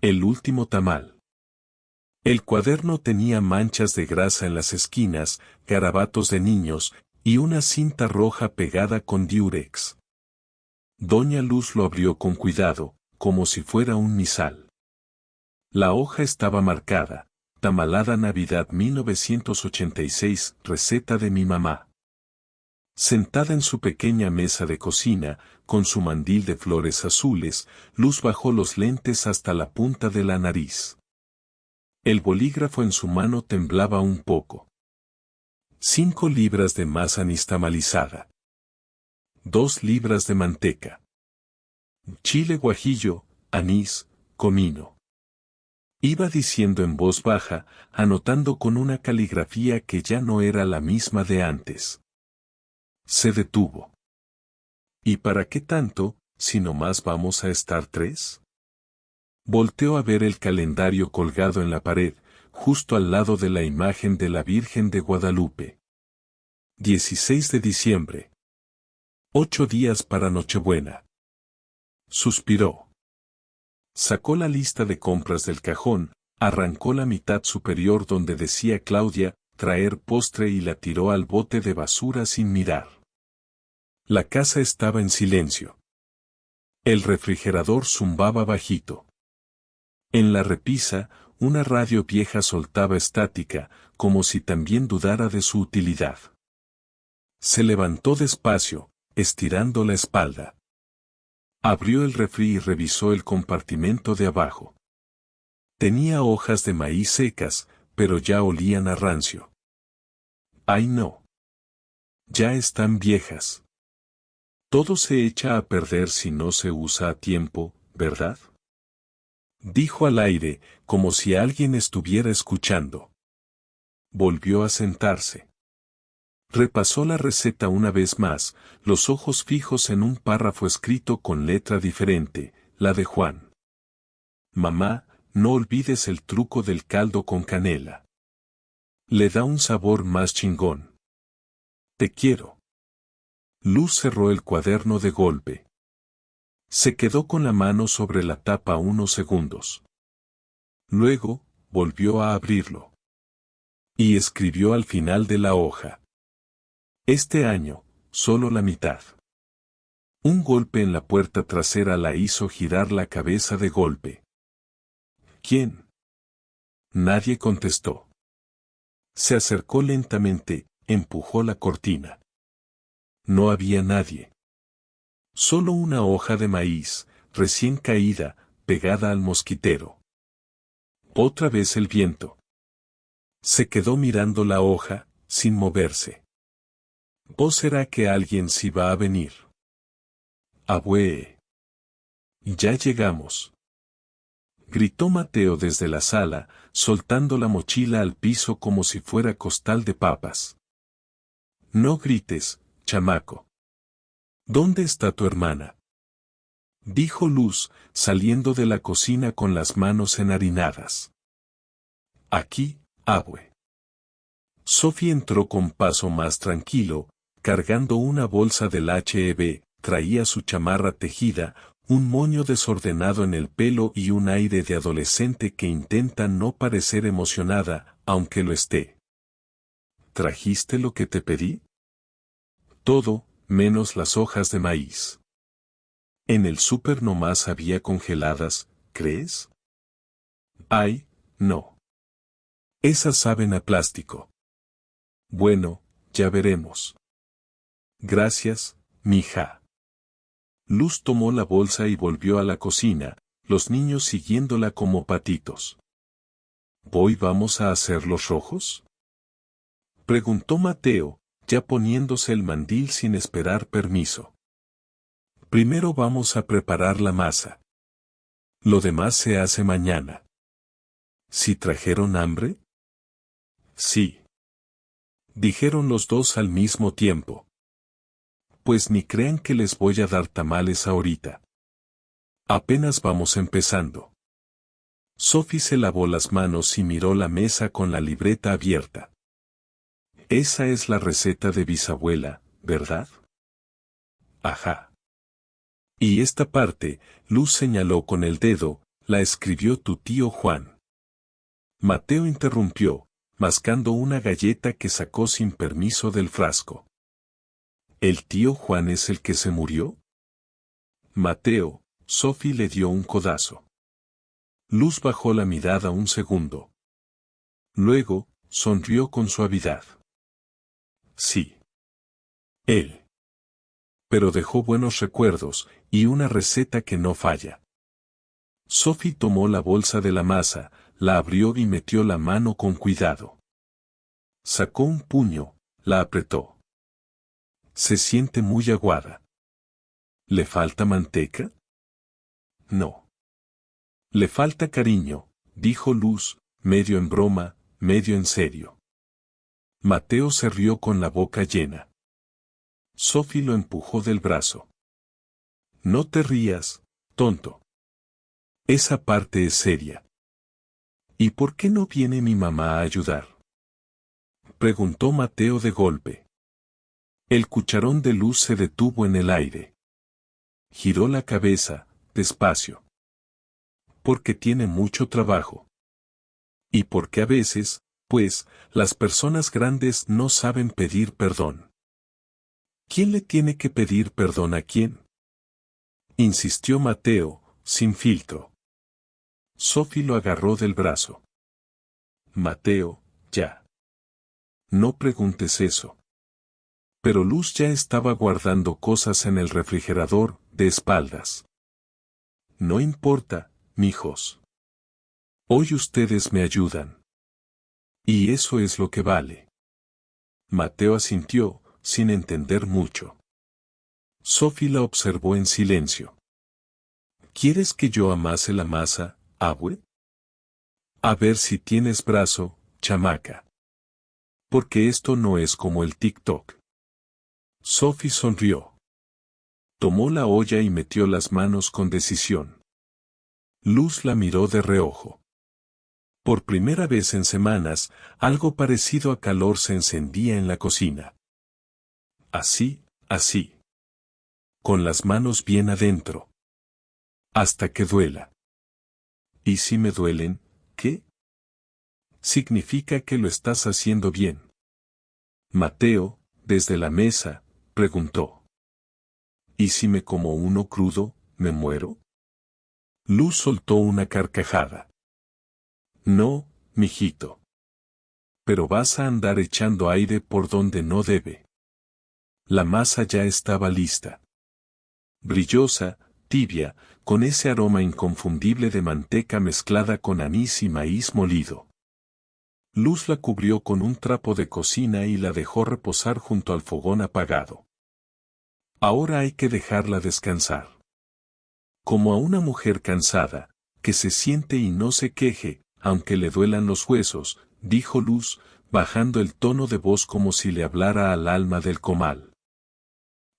El último tamal. El cuaderno tenía manchas de grasa en las esquinas, garabatos de niños, y una cinta roja pegada con diurex. Doña Luz lo abrió con cuidado, como si fuera un misal. La hoja estaba marcada: Tamalada Navidad 1986, receta de mi mamá. Sentada en su pequeña mesa de cocina, con su mandil de flores azules, Luz bajó los lentes hasta la punta de la nariz. El bolígrafo en su mano temblaba un poco. 5 libras de masa nixtamalizada. 2 libras de manteca. Chile guajillo, anís, comino. Iba diciendo en voz baja, anotando con una caligrafía que ya no era la misma de antes. Se detuvo. ¿Y para qué tanto, si nomás vamos a estar 3? Volteó a ver el calendario colgado en la pared, justo al lado de la imagen de la Virgen de Guadalupe. 16 de diciembre. 8 días para Nochebuena. Suspiró. Sacó la lista de compras del cajón, arrancó la mitad superior donde decía Claudia, traer postre, y la tiró al bote de basura sin mirar. La casa estaba en silencio. El refrigerador zumbaba bajito. En la repisa, una radio vieja soltaba estática, como si también dudara de su utilidad. Se levantó despacio, estirando la espalda. Abrió el refri y revisó el compartimento de abajo. Tenía hojas de maíz secas, pero ya olían a rancio. ¡Ay no! Ya están viejas. Todo se echa a perder si no se usa a tiempo, ¿verdad? Dijo al aire, como si alguien estuviera escuchando. Volvió a sentarse. Repasó la receta una vez más, los ojos fijos en un párrafo escrito con letra diferente, la de Juan. Mamá, no olvides el truco del caldo con canela. Le da un sabor más chingón. Te quiero. Luz cerró el cuaderno de golpe. Se quedó con la mano sobre la tapa unos segundos. Luego, volvió a abrirlo. Y escribió al final de la hoja. Este año, solo la mitad. Un golpe en la puerta trasera la hizo girar la cabeza de golpe. ¿Quién? Nadie contestó. Se acercó lentamente, empujó la cortina. No había nadie. Solo una hoja de maíz, recién caída, pegada al mosquitero. Otra vez el viento. Se quedó mirando la hoja, sin moverse. ¿O será que alguien sí va a venir? Abue. Ya llegamos. Gritó Mateo desde la sala, soltando la mochila al piso como si fuera costal de papas. No grites, chamaco. ¿Dónde está tu hermana? Dijo Luz, saliendo de la cocina con las manos enharinadas. Aquí, abue. Sophie entró con paso más tranquilo, cargando una bolsa del H.E.B., traía su chamarra tejida, un moño desordenado en el pelo y un aire de adolescente que intenta no parecer emocionada, aunque lo esté. ¿Trajiste lo que te pedí? Todo, menos las hojas de maíz. En el súper nomás había congeladas, ¿crees? Ay, no. Esas saben a plástico. Bueno, ya veremos. Gracias, mija. Luz tomó la bolsa y volvió a la cocina, los niños siguiéndola como patitos. ¿Hoy vamos a hacer los rojos? Preguntó Mateo, ya poniéndose el mandil sin esperar permiso. Primero vamos a preparar la masa. Lo demás se hace mañana. ¿Sí trajeron hambre? Sí. Dijeron los dos al mismo tiempo. Pues ni crean que les voy a dar tamales ahorita. Apenas vamos empezando. Sophie se lavó las manos y miró la mesa con la libreta abierta. Esa es la receta de bisabuela, ¿verdad? Ajá. Y esta parte, Luz señaló con el dedo, la escribió tu tío Juan. Mateo interrumpió, mascando una galleta que sacó sin permiso del frasco. ¿El tío Juan es el que se murió? Mateo, Sophie le dio un codazo. Luz bajó la mirada un segundo. Luego, sonrió con suavidad. Sí. Él. Pero dejó buenos recuerdos, y una receta que no falla. Sophie tomó la bolsa de la masa, la abrió y metió la mano con cuidado. Sacó un puño, la apretó. Se siente muy aguada. ¿Le falta manteca? No. Le falta cariño, dijo Luz, medio en broma, medio en serio. Mateo se rió con la boca llena. Sophie lo empujó del brazo. No te rías, tonto. Esa parte es seria. ¿Y por qué no viene mi mamá a ayudar? Preguntó Mateo de golpe. El cucharón de Luz se detuvo en el aire. Giró la cabeza, despacio. Porque tiene mucho trabajo. Y porque a veces, pues, las personas grandes no saben pedir perdón. ¿Quién le tiene que pedir perdón a quién? Insistió Mateo, sin filtro. Sophie lo agarró del brazo. Mateo, ya. No preguntes eso. Pero Luz ya estaba guardando cosas en el refrigerador, de espaldas. No importa, mijos. Hoy ustedes me ayudan. Y eso es lo que vale. Mateo asintió, sin entender mucho. Sophie la observó en silencio. ¿Quieres que yo amase la masa, abue? A ver si tienes brazo, chamaca. Porque esto no es como el TikTok. Sophie sonrió. Tomó la olla y metió las manos con decisión. Luz la miró de reojo. Por primera vez en semanas, algo parecido a calor se encendía en la cocina. Así, así. Con las manos bien adentro. Hasta que duela. ¿Y si me duelen, qué? Significa que lo estás haciendo bien. Mateo, desde la mesa, preguntó. ¿Y si me como uno crudo, me muero? Luz soltó una carcajada. No, mijito. Pero vas a andar echando aire por donde no debe. La masa ya estaba lista. Brillosa, tibia, con ese aroma inconfundible de manteca mezclada con anís y maíz molido. Luz la cubrió con un trapo de cocina y la dejó reposar junto al fogón apagado. Ahora hay que dejarla descansar. Como a una mujer cansada, que se siente y no se queje, aunque le duelan los huesos, dijo Luz, bajando el tono de voz como si le hablara al alma del comal.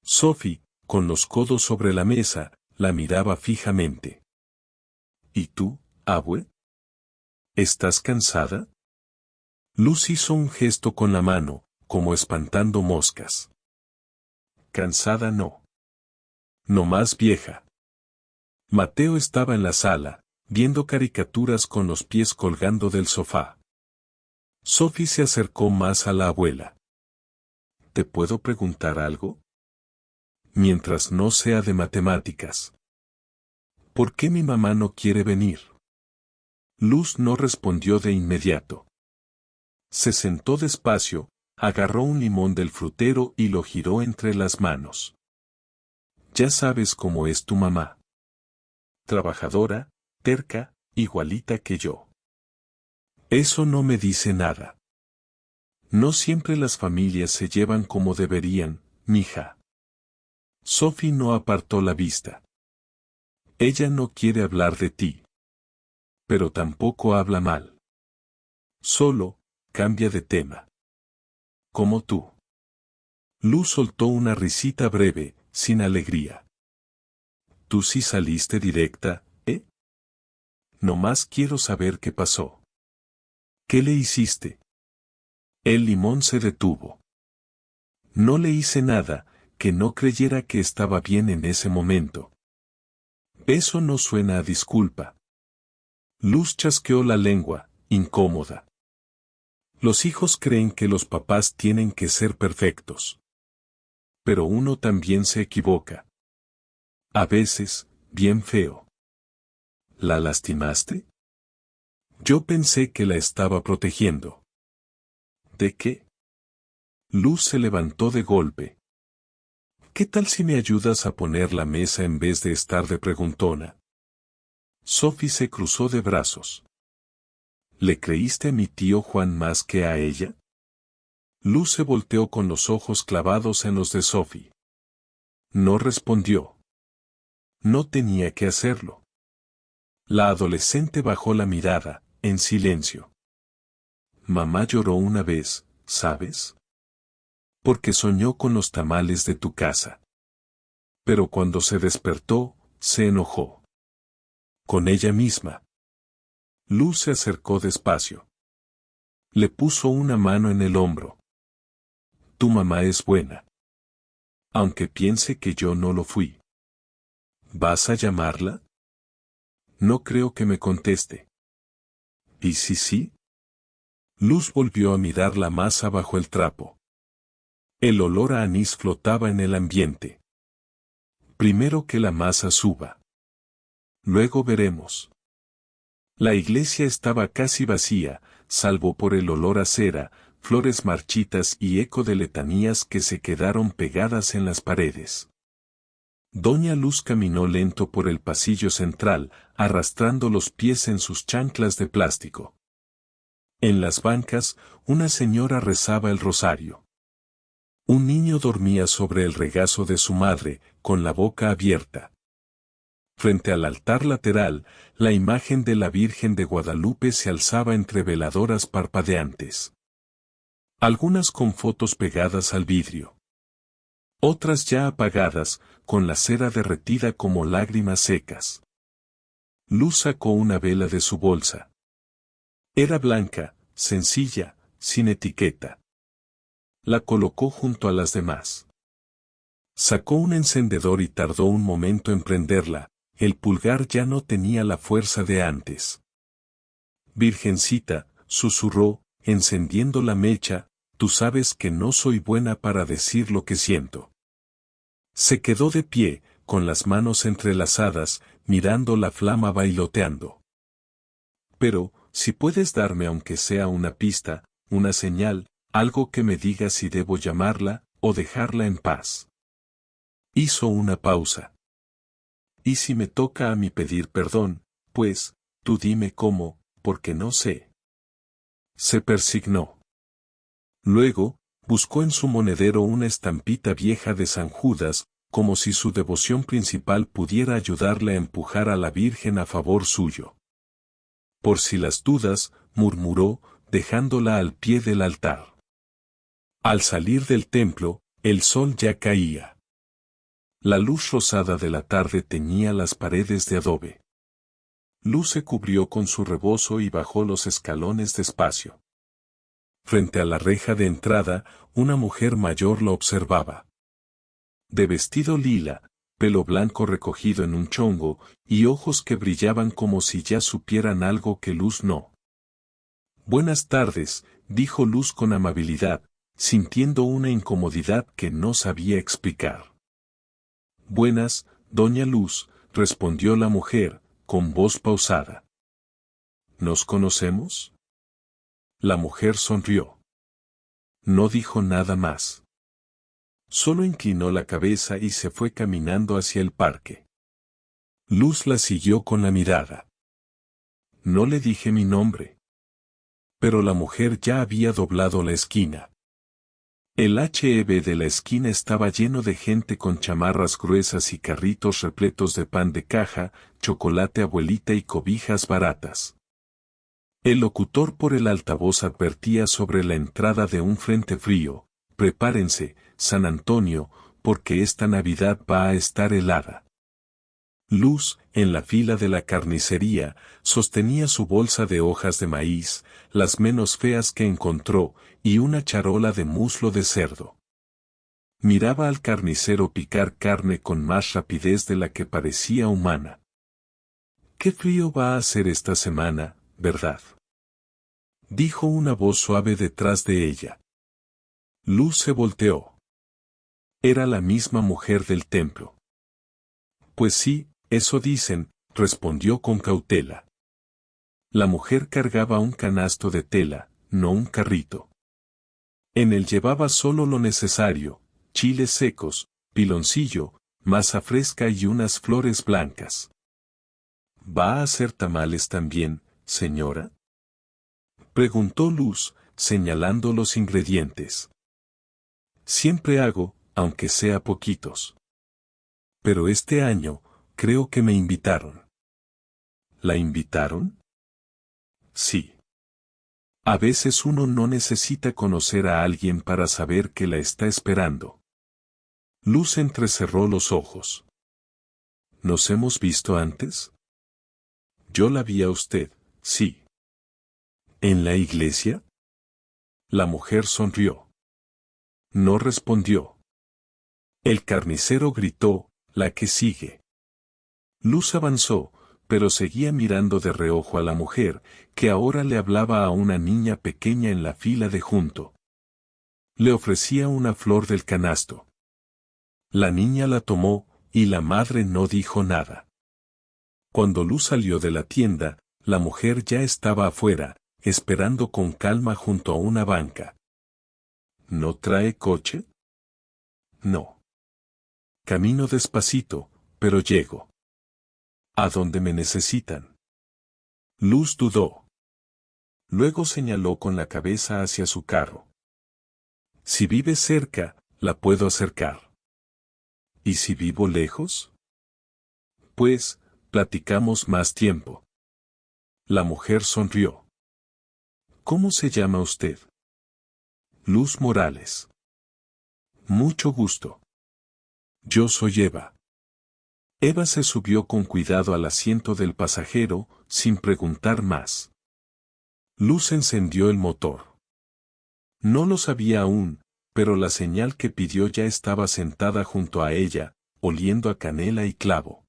Sophie, con los codos sobre la mesa, la miraba fijamente. ¿Y tú, abue? ¿Estás cansada? Luz hizo un gesto con la mano, como espantando moscas. Cansada no. No más vieja. Mateo estaba en la sala, viendo caricaturas con los pies colgando del sofá. Sophie se acercó más a la abuela. ¿Te puedo preguntar algo? Mientras no sea de matemáticas. ¿Por qué mi mamá no quiere venir? Luz no respondió de inmediato. Se sentó despacio, agarró un limón del frutero y lo giró entre las manos. Ya sabes cómo es tu mamá. Trabajadora, terca, igualita que yo. Eso no me dice nada. No siempre las familias se llevan como deberían, mija. Sophie no apartó la vista. Ella no quiere hablar de ti. Pero tampoco habla mal. Solo, cambia de tema. Como tú. Luz soltó una risita breve, sin alegría. Tú sí saliste directa, ¿eh? Nomás quiero saber qué pasó. ¿Qué le hiciste? El limón se detuvo. No le hice nada, que no creyera que estaba bien en ese momento. Eso no suena a disculpa. Luz chasqueó la lengua, incómoda. Los hijos creen que los papás tienen que ser perfectos. Pero uno también se equivoca. A veces, bien feo. ¿La lastimaste? Yo pensé que la estaba protegiendo. ¿De qué? Luz se levantó de golpe. ¿Qué tal si me ayudas a poner la mesa en vez de estar de preguntona? Sophie se cruzó de brazos. ¿Le creíste a mi tío Juan más que a ella? Luz se volteó con los ojos clavados en los de Sophie. No respondió. No tenía que hacerlo. La adolescente bajó la mirada, en silencio. Mamá lloró una vez, ¿sabes? Porque soñó con los tamales de tu casa. Pero cuando se despertó, se enojó. Con ella misma. Luz se acercó despacio. Le puso una mano en el hombro. Tu mamá es buena. Aunque piense que yo no lo fui. ¿Vas a llamarla? No creo que me conteste. ¿Y si sí? Luz volvió a mirar la masa bajo el trapo. El olor a anís flotaba en el ambiente. Primero que la masa suba. Luego veremos. La iglesia estaba casi vacía, salvo por el olor a cera, flores marchitas y eco de letanías que se quedaron pegadas en las paredes. Doña Luz caminó lento por el pasillo central, arrastrando los pies en sus chanclas de plástico. En las bancas, una señora rezaba el rosario. Un niño dormía sobre el regazo de su madre, con la boca abierta. Frente al altar lateral, la imagen de la Virgen de Guadalupe se alzaba entre veladoras parpadeantes. Algunas con fotos pegadas al vidrio. Otras ya apagadas, con la cera derretida como lágrimas secas. Luz sacó una vela de su bolsa. Era blanca, sencilla, sin etiqueta. La colocó junto a las demás. Sacó un encendedor y tardó un momento en prenderla, el pulgar ya no tenía la fuerza de antes. Virgencita, susurró, encendiendo la mecha, tú sabes que no soy buena para decir lo que siento. Se quedó de pie, con las manos entrelazadas, mirando la flama bailoteando. Pero, si puedes darme aunque sea una pista, una señal, algo que me diga si debo llamarla, o dejarla en paz. Hizo una pausa. Y si me toca a mí pedir perdón, pues, tú dime cómo, porque no sé. Se persignó. Luego, buscó en su monedero una estampita vieja de San Judas, como si su devoción principal pudiera ayudarle a empujar a la Virgen a favor suyo. Por si las dudas, murmuró, dejándola al pie del altar. Al salir del templo, el sol ya caía. La luz rosada de la tarde teñía las paredes de adobe. Luz se cubrió con su rebozo y bajó los escalones despacio. Frente a la reja de entrada, una mujer mayor lo observaba. De vestido lila, pelo blanco recogido en un chongo, y ojos que brillaban como si ya supieran algo que Luz no. Buenas tardes, dijo Luz con amabilidad, sintiendo una incomodidad que no sabía explicar. Buenas, doña Luz, respondió la mujer, con voz pausada. ¿Nos conocemos? La mujer sonrió. No dijo nada más. Solo inclinó la cabeza y se fue caminando hacia el parque. Luz la siguió con la mirada. No le dije mi nombre. Pero la mujer ya había doblado la esquina. El H.E.B. de la esquina estaba lleno de gente con chamarras gruesas y carritos repletos de pan de caja, chocolate abuelita y cobijas baratas. El locutor por el altavoz advertía sobre la entrada de un frente frío: prepárense, San Antonio, porque esta Navidad va a estar helada. Luz, en la fila de la carnicería, sostenía su bolsa de hojas de maíz, las menos feas que encontró, y una charola de muslo de cerdo. Miraba al carnicero picar carne con más rapidez de la que parecía humana. Qué frío va a hacer esta semana, ¿verdad? Dijo una voz suave detrás de ella. Luz se volteó. Era la misma mujer del templo. Pues sí, eso dicen, respondió con cautela. La mujer cargaba un canasto de tela, no un carrito. En él llevaba solo lo necesario, chiles secos, piloncillo, masa fresca y unas flores blancas. ¿Va a hacer tamales también, señora? Preguntó Luz, señalando los ingredientes. Siempre hago, aunque sea poquitos. Pero este año, creo que me invitaron. ¿La invitaron? Sí. A veces uno no necesita conocer a alguien para saber que la está esperando. Luz entrecerró los ojos. ¿Nos hemos visto antes? Yo la vi a usted, sí. ¿En la iglesia? La mujer sonrió. No respondió. El carnicero gritó, la que sigue. Luz avanzó, pero seguía mirando de reojo a la mujer, que ahora le hablaba a una niña pequeña en la fila de junto. Le ofrecía una flor del canasto. La niña la tomó, y la madre no dijo nada. Cuando Luz salió de la tienda, la mujer ya estaba afuera, esperando con calma junto a una banca. ¿No trae coche? No. Camino despacito, pero llego. ¿A dónde me necesitan? Luz dudó. Luego señaló con la cabeza hacia su carro. Si vive cerca, la puedo acercar. ¿Y si vivo lejos? Pues, platicamos más tiempo. La mujer sonrió. ¿Cómo se llama usted? Luz Morales. Mucho gusto. Yo soy Eva. Eva se subió con cuidado al asiento del pasajero, sin preguntar más. Luz encendió el motor. No lo sabía aún, pero la señal que pidió ya estaba sentada junto a ella, oliendo a canela y clavo.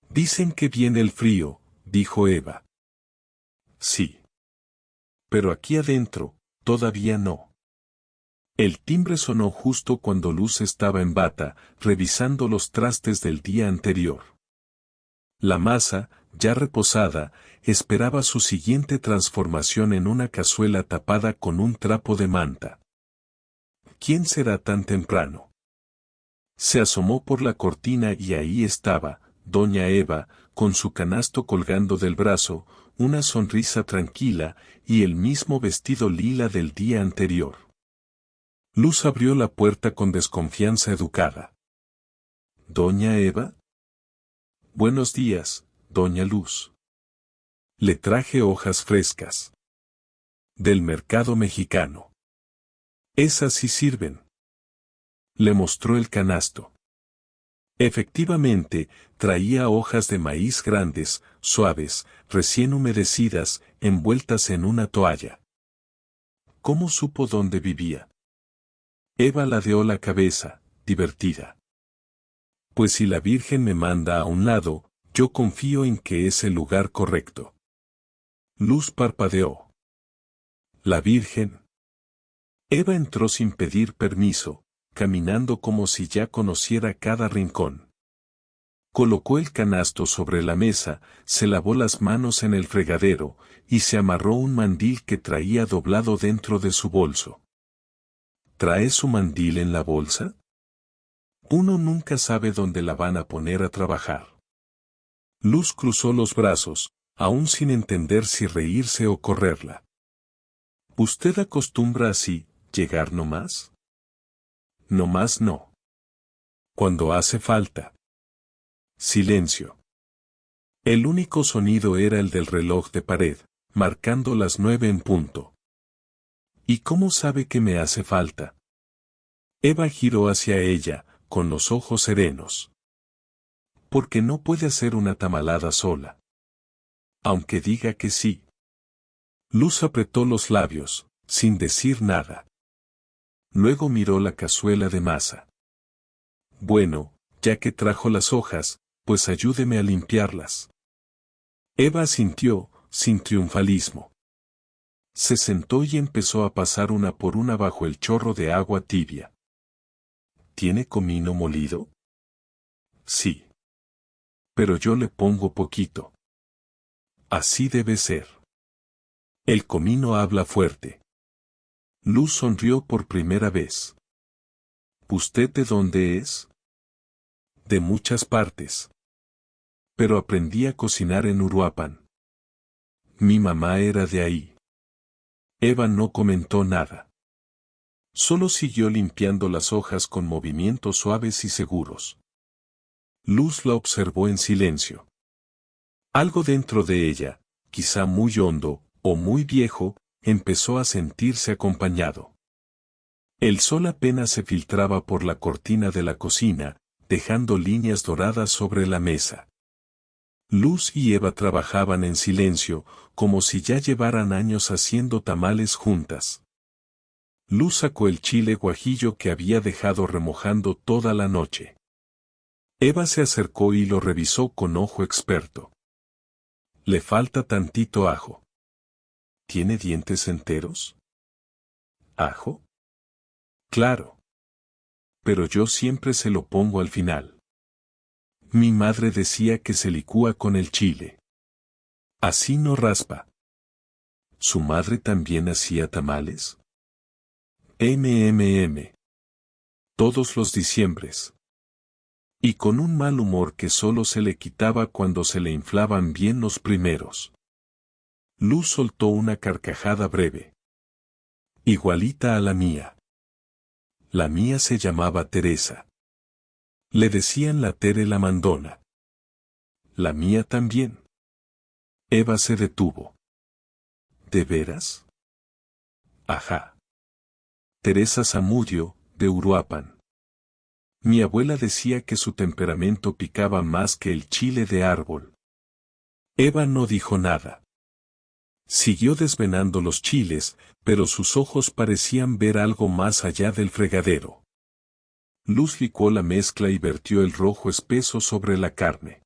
Dicen que viene el frío, dijo Eva. Sí. Pero aquí adentro, todavía no. El timbre sonó justo cuando Luz estaba en bata, revisando los trastes del día anterior. La masa, ya reposada, esperaba su siguiente transformación en una cazuela tapada con un trapo de manta. ¿Quién será tan temprano? Se asomó por la cortina y ahí estaba, doña Eva, con su canasto colgando del brazo, una sonrisa tranquila, y el mismo vestido lila del día anterior. Luz abrió la puerta con desconfianza educada. ¿Doña Eva? Buenos días, doña Luz. Le traje hojas frescas. Del mercado mexicano. Esas sí sirven. Le mostró el canasto. Efectivamente, traía hojas de maíz grandes, suaves, recién humedecidas, envueltas en una toalla. ¿Cómo supo dónde vivía? Eva ladeó la cabeza, divertida. Pues si la Virgen me manda a un lado, yo confío en que es el lugar correcto. Luz parpadeó. ¿La Virgen? Eva entró sin pedir permiso, caminando como si ya conociera cada rincón. Colocó el canasto sobre la mesa, se lavó las manos en el fregadero, y se amarró un mandil que traía doblado dentro de su bolso. ¿Trae su mandil en la bolsa? Uno nunca sabe dónde la van a poner a trabajar. Luz cruzó los brazos, aún sin entender si reírse o correrla. ¿Usted acostumbra así, llegar nomás? Nomás no. Cuando hace falta. Silencio. El único sonido era el del reloj de pared, marcando las 9 en punto. ¿Y cómo sabe que me hace falta? Eva giró hacia ella, con los ojos serenos. Porque no puede hacer una tamalada sola. Aunque diga que sí. Luz apretó los labios, sin decir nada. Luego miró la cazuela de masa. Bueno, ya que trajo las hojas, pues ayúdeme a limpiarlas. Eva asintió, sin triunfalismo. Se sentó y empezó a pasar una por una bajo el chorro de agua tibia. ¿Tiene comino molido? Sí. Pero yo le pongo poquito. Así debe ser. El comino habla fuerte. Luz sonrió por primera vez. ¿Usted de dónde es? De muchas partes. Pero aprendí a cocinar en Uruapan. Mi mamá era de ahí. Eva no comentó nada. Solo siguió limpiando las hojas con movimientos suaves y seguros. Luz la observó en silencio. Algo dentro de ella, quizá muy hondo, o muy viejo, empezó a sentirse acompañado. El sol apenas se filtraba por la cortina de la cocina, dejando líneas doradas sobre la mesa. Luz y Eva trabajaban en silencio, como si ya llevaran años haciendo tamales juntas. Luz sacó el chile guajillo que había dejado remojando toda la noche. Eva se acercó y lo revisó con ojo experto. Le falta tantito ajo. ¿Tiene dientes enteros? ¿Ajo? Claro. Pero yo siempre se lo pongo al final. Mi madre decía que se licúa con el chile. Así no raspa. ¿Su madre también hacía tamales? Todos los diciembres. Y con un mal humor que solo se le quitaba cuando se le inflaban bien los primeros. Luz soltó una carcajada breve. Igualita a la mía. La mía se llamaba Teresa. Le decían la Tere la mandona. La mía también. Eva se detuvo. ¿De veras? Ajá. Teresa Zamudio, de Uruapan. Mi abuela decía que su temperamento picaba más que el chile de árbol. Eva no dijo nada. Siguió desvenando los chiles, pero sus ojos parecían ver algo más allá del fregadero. Luz licuó la mezcla y vertió el rojo espeso sobre la carne.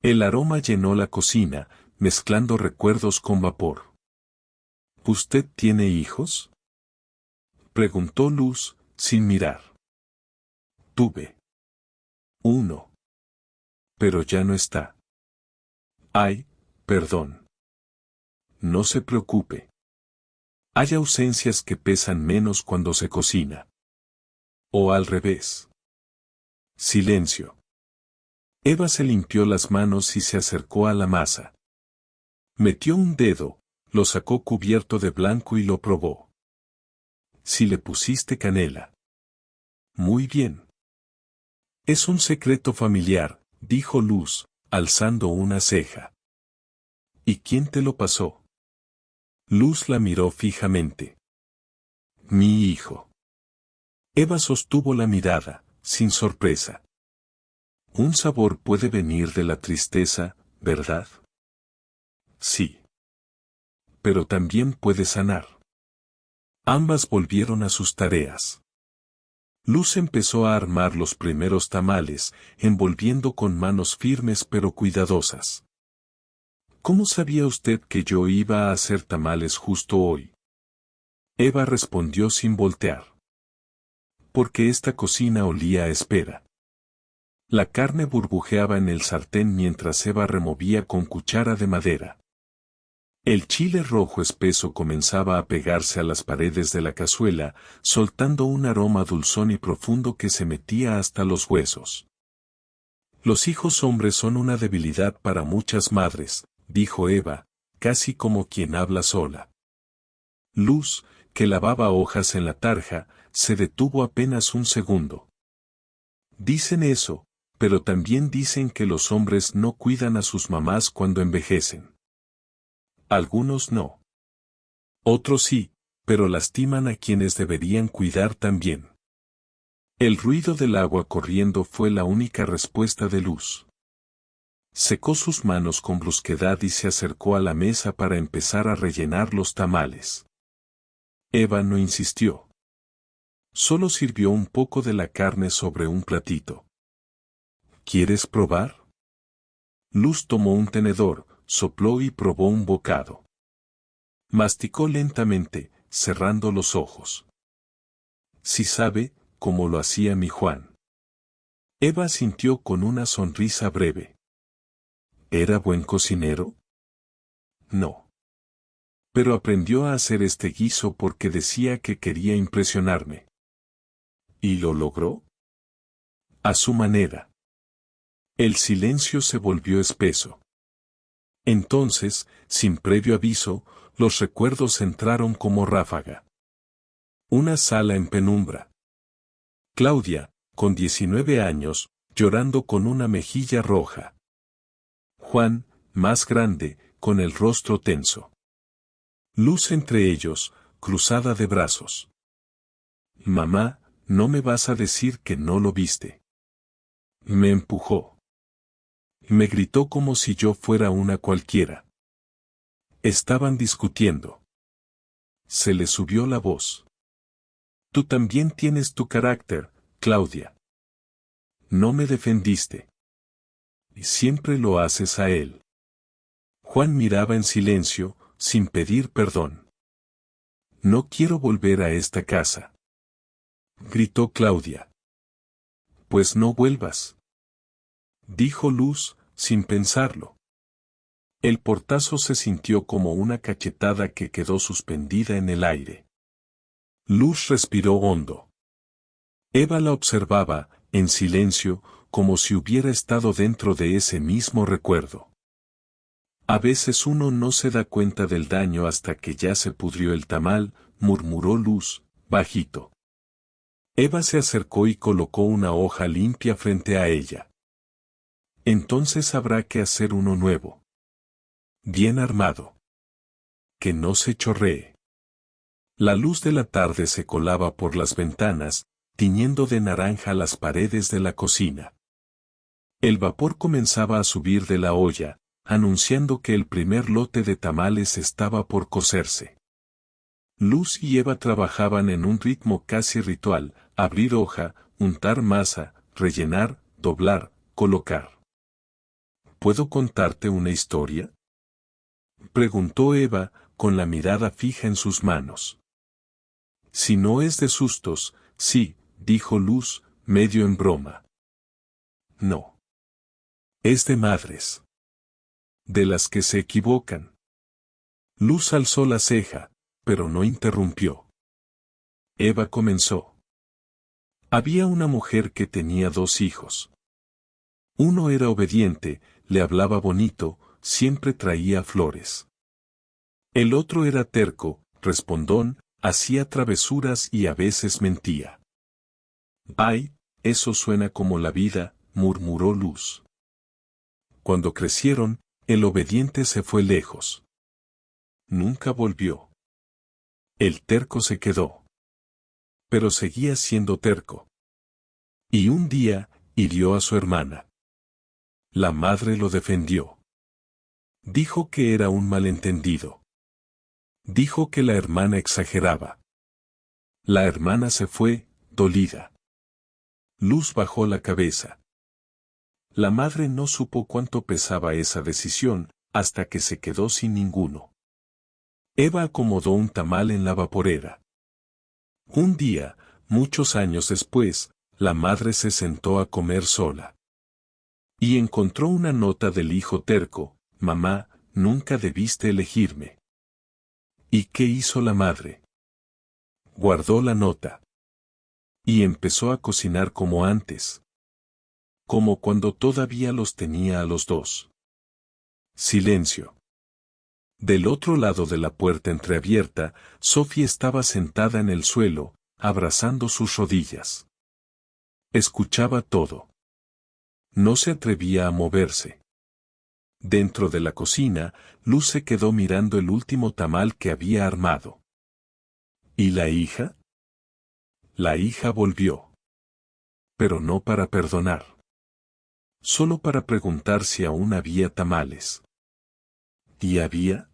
El aroma llenó la cocina, mezclando recuerdos con vapor. ¿Usted tiene hijos? Preguntó Luz, sin mirar. Tuve. Uno. Pero ya no está. Ay, perdón. No se preocupe. Hay ausencias que pesan menos cuando se cocina. O al revés. Silencio. Eva se limpió las manos y se acercó a la masa. Metió un dedo, lo sacó cubierto de blanco y lo probó. Si le pusiste canela. Muy bien. Es un secreto familiar, dijo Luz, alzando una ceja. ¿Y quién te lo pasó? Luz la miró fijamente. Mi hijo. Eva sostuvo la mirada, sin sorpresa. Un sabor puede venir de la tristeza, ¿verdad? Sí. Pero también puede sanar. Ambas volvieron a sus tareas. Luz empezó a armar los primeros tamales, envolviendo con manos firmes pero cuidadosas. ¿Cómo sabía usted que yo iba a hacer tamales justo hoy? Eva respondió sin voltear. Porque esta cocina olía a espera. La carne burbujeaba en el sartén mientras Eva removía con cuchara de madera. El chile rojo espeso comenzaba a pegarse a las paredes de la cazuela, soltando un aroma dulzón y profundo que se metía hasta los huesos. Los hijos hombres son una debilidad para muchas madres, dijo Eva, casi como quien habla sola. Luz, que lavaba hojas en la tarja, se detuvo apenas un segundo. Dicen eso, pero también dicen que los hombres no cuidan a sus mamás cuando envejecen. Algunos no. Otros sí, pero lastiman a quienes deberían cuidar también. El ruido del agua corriendo fue la única respuesta de Luz. Secó sus manos con brusquedad y se acercó a la mesa para empezar a rellenar los tamales. Eva no insistió. Solo sirvió un poco de la carne sobre un platito. ¿Quieres probar? Luz tomó un tenedor, sopló y probó un bocado. Masticó lentamente, cerrando los ojos. Sí sabe, como lo hacía mi Juan. Eva sintió con una sonrisa breve. ¿Era buen cocinero? No. Pero aprendió a hacer este guiso porque decía que quería impresionarme. ¿Y lo logró? A su manera. El silencio se volvió espeso. Entonces, sin previo aviso, los recuerdos entraron como ráfaga. Una sala en penumbra. Claudia, con 19 años, llorando con una mejilla roja. Juan, más grande, con el rostro tenso. Luz entre ellos, cruzada de brazos. Mamá, ¿no me vas a decir que no lo viste? Me empujó. Me gritó como si yo fuera una cualquiera. Estaban discutiendo. Se le subió la voz. Tú también tienes tu carácter, Claudia. No me defendiste. Y siempre lo haces a él. Juan miraba en silencio, sin pedir perdón. No quiero volver a esta casa. Gritó Claudia. Pues no vuelvas. Dijo Luz, sin pensarlo. El portazo se sintió como una cachetada que quedó suspendida en el aire. Luz respiró hondo. Eva la observaba, en silencio, como si hubiera estado dentro de ese mismo recuerdo. A veces uno no se da cuenta del daño hasta que ya se pudrió el tamal, murmuró Luz, bajito. Eva se acercó y colocó una hoja limpia frente a ella. Entonces habrá que hacer uno nuevo. Bien armado. Que no se chorree. La luz de la tarde se colaba por las ventanas, tiñendo de naranja las paredes de la cocina. El vapor comenzaba a subir de la olla, anunciando que el primer lote de tamales estaba por cocerse. Luz y Eva trabajaban en un ritmo casi ritual: abrir hoja, untar masa, rellenar, doblar, colocar. ¿Puedo contarte una historia?, preguntó Eva, con la mirada fija en sus manos. Si no es de sustos, sí, dijo Luz, medio en broma. No. Es de madres. De las que se equivocan. Luz alzó la ceja, pero no interrumpió. Eva comenzó. Había una mujer que tenía 2 hijos. Uno era obediente, le hablaba bonito, siempre traía flores. El otro era terco, respondón, hacía travesuras y a veces mentía. Ay, eso suena como la vida, murmuró Luz. Cuando crecieron, el obediente se fue lejos. Nunca volvió. El terco se quedó. Pero seguía siendo terco. Y un día, hirió a su hermana. La madre lo defendió. Dijo que era un malentendido. Dijo que la hermana exageraba. La hermana se fue, dolida. Luz bajó la cabeza. La madre no supo cuánto pesaba esa decisión, hasta que se quedó sin ninguno. Eva acomodó un tamal en la vaporera. Un día, muchos años después, la madre se sentó a comer sola. Y encontró una nota del hijo terco: mamá, nunca debiste elegirme. ¿Y qué hizo la madre? Guardó la nota. Y empezó a cocinar como antes. Como cuando todavía los tenía a los 2. Silencio. Del otro lado de la puerta entreabierta, Sophie estaba sentada en el suelo, abrazando sus rodillas. Escuchaba todo. No se atrevía a moverse. Dentro de la cocina, Luz se quedó mirando el último tamal que había armado. ¿Y la hija? La hija volvió. Pero no para perdonar. Solo para preguntar si aún había tamales. ¿Y había?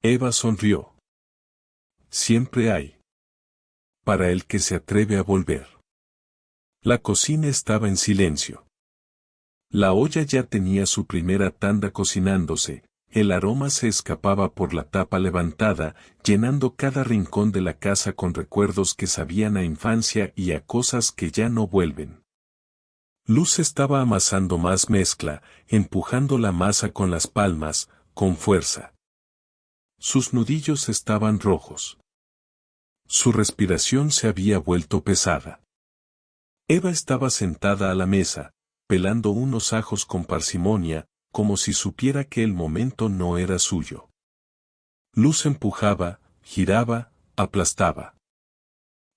Eva sonrió. Siempre hay. Para el que se atreve a volver. La cocina estaba en silencio. La olla ya tenía su primera tanda cocinándose, el aroma se escapaba por la tapa levantada, llenando cada rincón de la casa con recuerdos que sabían a infancia y a cosas que ya no vuelven. Luz estaba amasando más mezcla, empujando la masa con las palmas, con fuerza. Sus nudillos estaban rojos. Su respiración se había vuelto pesada. Eva estaba sentada a la mesa, pelando unos ajos con parsimonia, como si supiera que el momento no era suyo. Luz empujaba, giraba, aplastaba.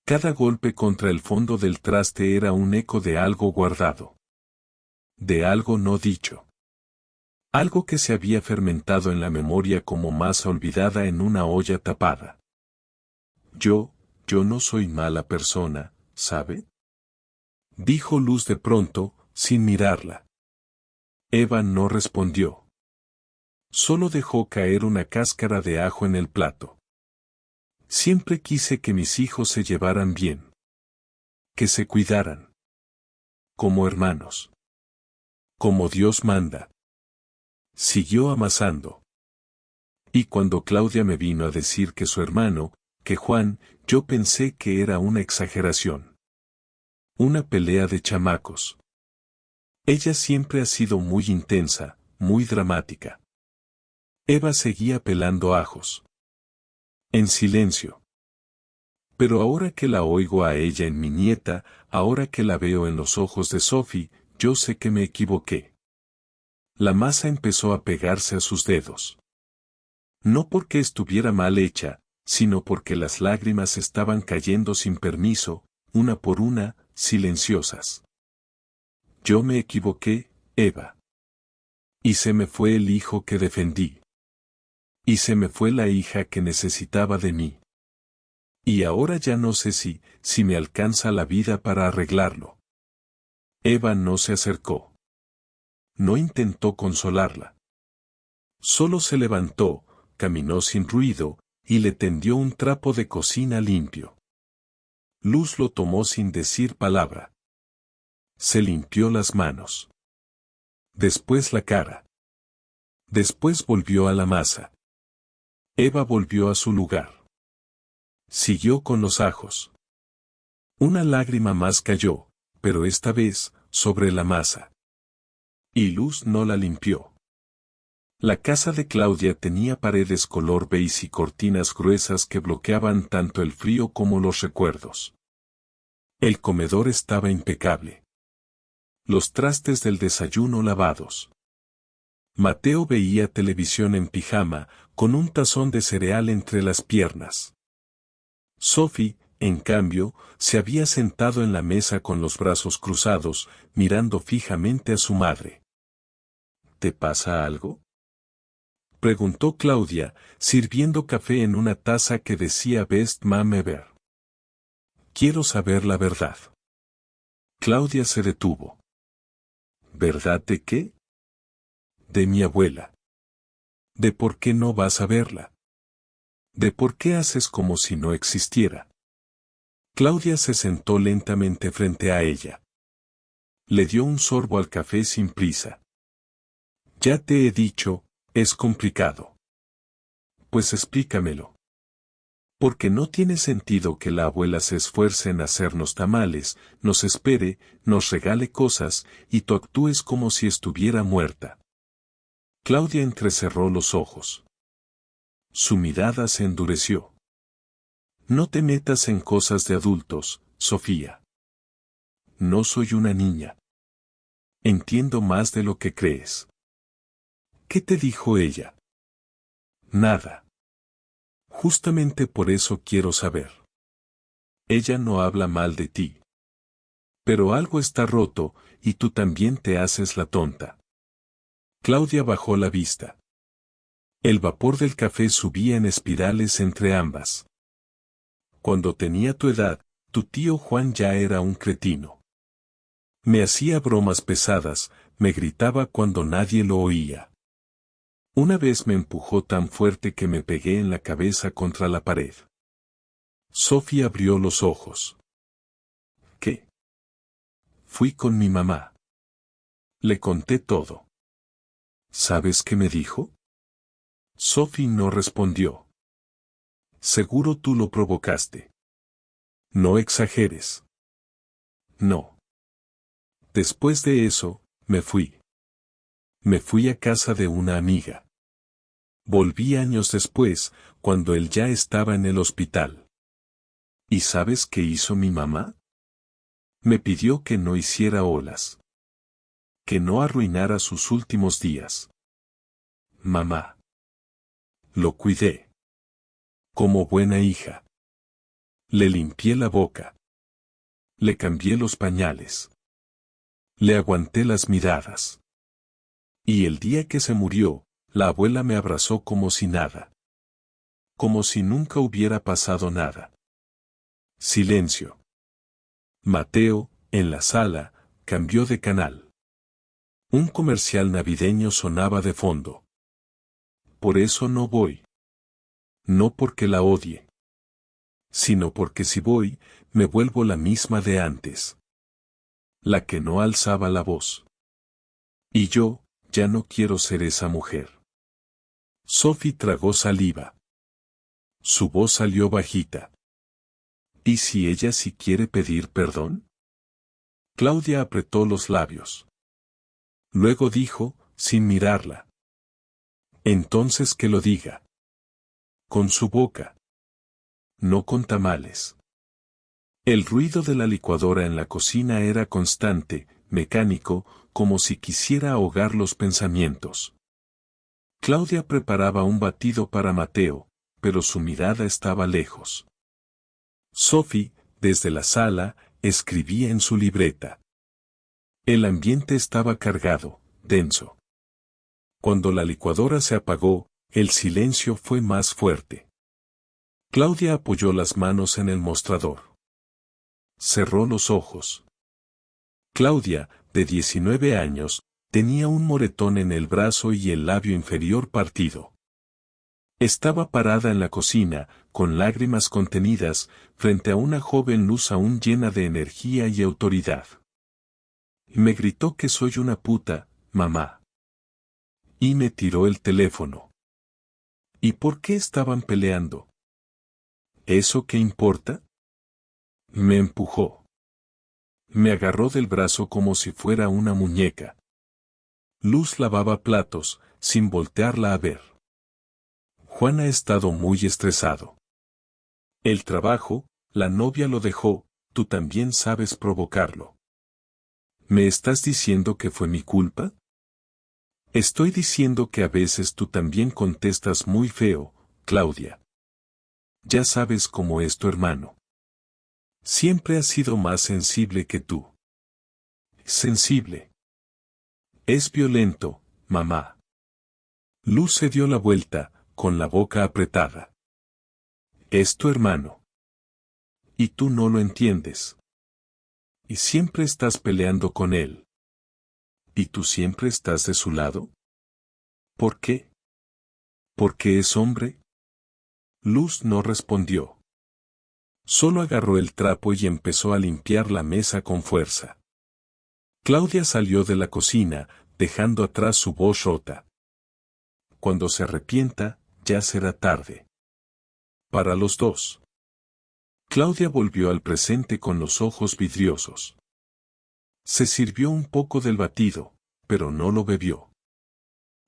Cada golpe contra el fondo del traste era un eco de algo guardado. De algo no dicho. Algo que se había fermentado en la memoria como masa olvidada en una olla tapada. Yo no soy mala persona, ¿sabe? Dijo Luz de pronto, sin mirarla. Eva no respondió. Solo dejó caer una cáscara de ajo en el plato. Siempre quise que mis hijos se llevaran bien. Que se cuidaran. Como hermanos. Como Dios manda. Siguió amasando. Y cuando Claudia me vino a decir que su hermano, que Juan, yo pensé que era una exageración. Una pelea de chamacos. Ella siempre ha sido muy intensa, muy dramática. Eva seguía pelando ajos. En silencio. Pero ahora que la oigo a ella en mi nieta, ahora que la veo en los ojos de Sophie, yo sé que me equivoqué. La masa empezó a pegarse a sus dedos. No porque estuviera mal hecha, sino porque las lágrimas estaban cayendo sin permiso, una por una, silenciosas. Yo me equivoqué, Eva. Y se me fue el hijo que defendí. Y se me fue la hija que necesitaba de mí. Y ahora ya no sé si me alcanza la vida para arreglarlo. Eva no se acercó. No intentó consolarla. Solo se levantó, caminó sin ruido, y le tendió un trapo de cocina limpio. Luz lo tomó sin decir palabra. Se limpió las manos. Después la cara. Después volvió a la masa. Eva volvió a su lugar. Siguió con los ajos. Una lágrima más cayó, pero esta vez, sobre la masa. Y Luz no la limpió. La casa de Claudia tenía paredes color beige y cortinas gruesas que bloqueaban tanto el frío como los recuerdos. El comedor estaba impecable. Los trastes del desayuno lavados. Mateo veía televisión en pijama, con un tazón de cereal entre las piernas. Sophie, en cambio, se había sentado en la mesa con los brazos cruzados, mirando fijamente a su madre. ¿Te pasa algo?, preguntó Claudia, sirviendo café en una taza que decía Best Mom Ever. Quiero saber la verdad. Claudia se detuvo. ¿Verdad de qué? De mi abuela. ¿De por qué no vas a verla? ¿De por qué haces como si no existiera? Claudia se sentó lentamente frente a ella. Le dio un sorbo al café sin prisa. Ya te he dicho, es complicado. Pues explícamelo. Porque no tiene sentido que la abuela se esfuerce en hacernos tamales, nos espere, nos regale cosas, y tú actúes como si estuviera muerta. Claudia entrecerró los ojos. Su mirada se endureció. No te metas en cosas de adultos, Sofía. No soy una niña. Entiendo más de lo que crees. ¿Qué te dijo ella? Nada. Justamente por eso quiero saber. Ella no habla mal de ti. Pero algo está roto, y tú también te haces la tonta. Claudia bajó la vista. El vapor del café subía en espirales entre ambas. Cuando tenía tu edad, tu tío Juan ya era un cretino. Me hacía bromas pesadas, me gritaba cuando nadie lo oía. Una vez me empujó tan fuerte que me pegué en la cabeza contra la pared. Sophie abrió los ojos. ¿Qué? Fui con mi mamá. Le conté todo. ¿Sabes qué me dijo? Sophie no respondió. Seguro tú lo provocaste. No exageres. No. Después de eso, me fui. Me fui a casa de una amiga. Volví años después, cuando él ya estaba en el hospital. ¿Y sabes qué hizo mi mamá? Me pidió que no hiciera olas. Que no arruinara sus últimos días. Mamá. Lo cuidé. Como buena hija. Le limpié la boca. Le cambié los pañales. Le aguanté las miradas. Y el día que se murió, la abuela me abrazó como si nada. Como si nunca hubiera pasado nada. Silencio. Mateo, en la sala, cambió de canal. Un comercial navideño sonaba de fondo. Por eso no voy. No porque la odie. Sino porque si voy, me vuelvo la misma de antes. La que no alzaba la voz. Y yo, ya no quiero ser esa mujer. Sophie tragó saliva. Su voz salió bajita. ¿Y si ella sí quiere pedir perdón? Claudia apretó los labios. Luego dijo, sin mirarla. Entonces que lo diga. Con su boca. No con tamales. El ruido de la licuadora en la cocina era constante, mecánico, como si quisiera ahogar los pensamientos. Claudia preparaba un batido para Mateo, pero su mirada estaba lejos. Sophie, desde la sala, escribía en su libreta. El ambiente estaba cargado, denso. Cuando la licuadora se apagó, el silencio fue más fuerte. Claudia apoyó las manos en el mostrador. Cerró los ojos. Claudia, de 19 años, tenía un moretón en el brazo y el labio inferior partido. Estaba parada en la cocina, con lágrimas contenidas, frente a una joven luz aún llena de energía y autoridad. Me gritó que soy una puta, mamá. Y me tiró el teléfono. ¿Y por qué estaban peleando? ¿Eso qué importa? Me empujó. Me agarró del brazo como si fuera una muñeca. Luz lavaba platos, sin voltearla a ver. Juan ha estado muy estresado. El trabajo, la novia lo dejó, tú también sabes provocarlo. ¿Me estás diciendo que fue mi culpa? Estoy diciendo que a veces tú también contestas muy feo, Claudia. Ya sabes cómo es tu hermano. Siempre ha sido más sensible que tú. Sensible. Es violento, mamá. Luz se dio la vuelta, con la boca apretada. Es tu hermano. Y tú no lo entiendes. Y siempre estás peleando con él. ¿Y tú siempre estás de su lado? ¿Por qué? ¿Porque es hombre? Luz no respondió. Solo agarró el trapo y empezó a limpiar la mesa con fuerza. Claudia salió de la cocina, dejando atrás su voz rota. Cuando se arrepienta, ya será tarde. Para los dos. Claudia volvió al presente con los ojos vidriosos. Se sirvió un poco del batido, pero no lo bebió.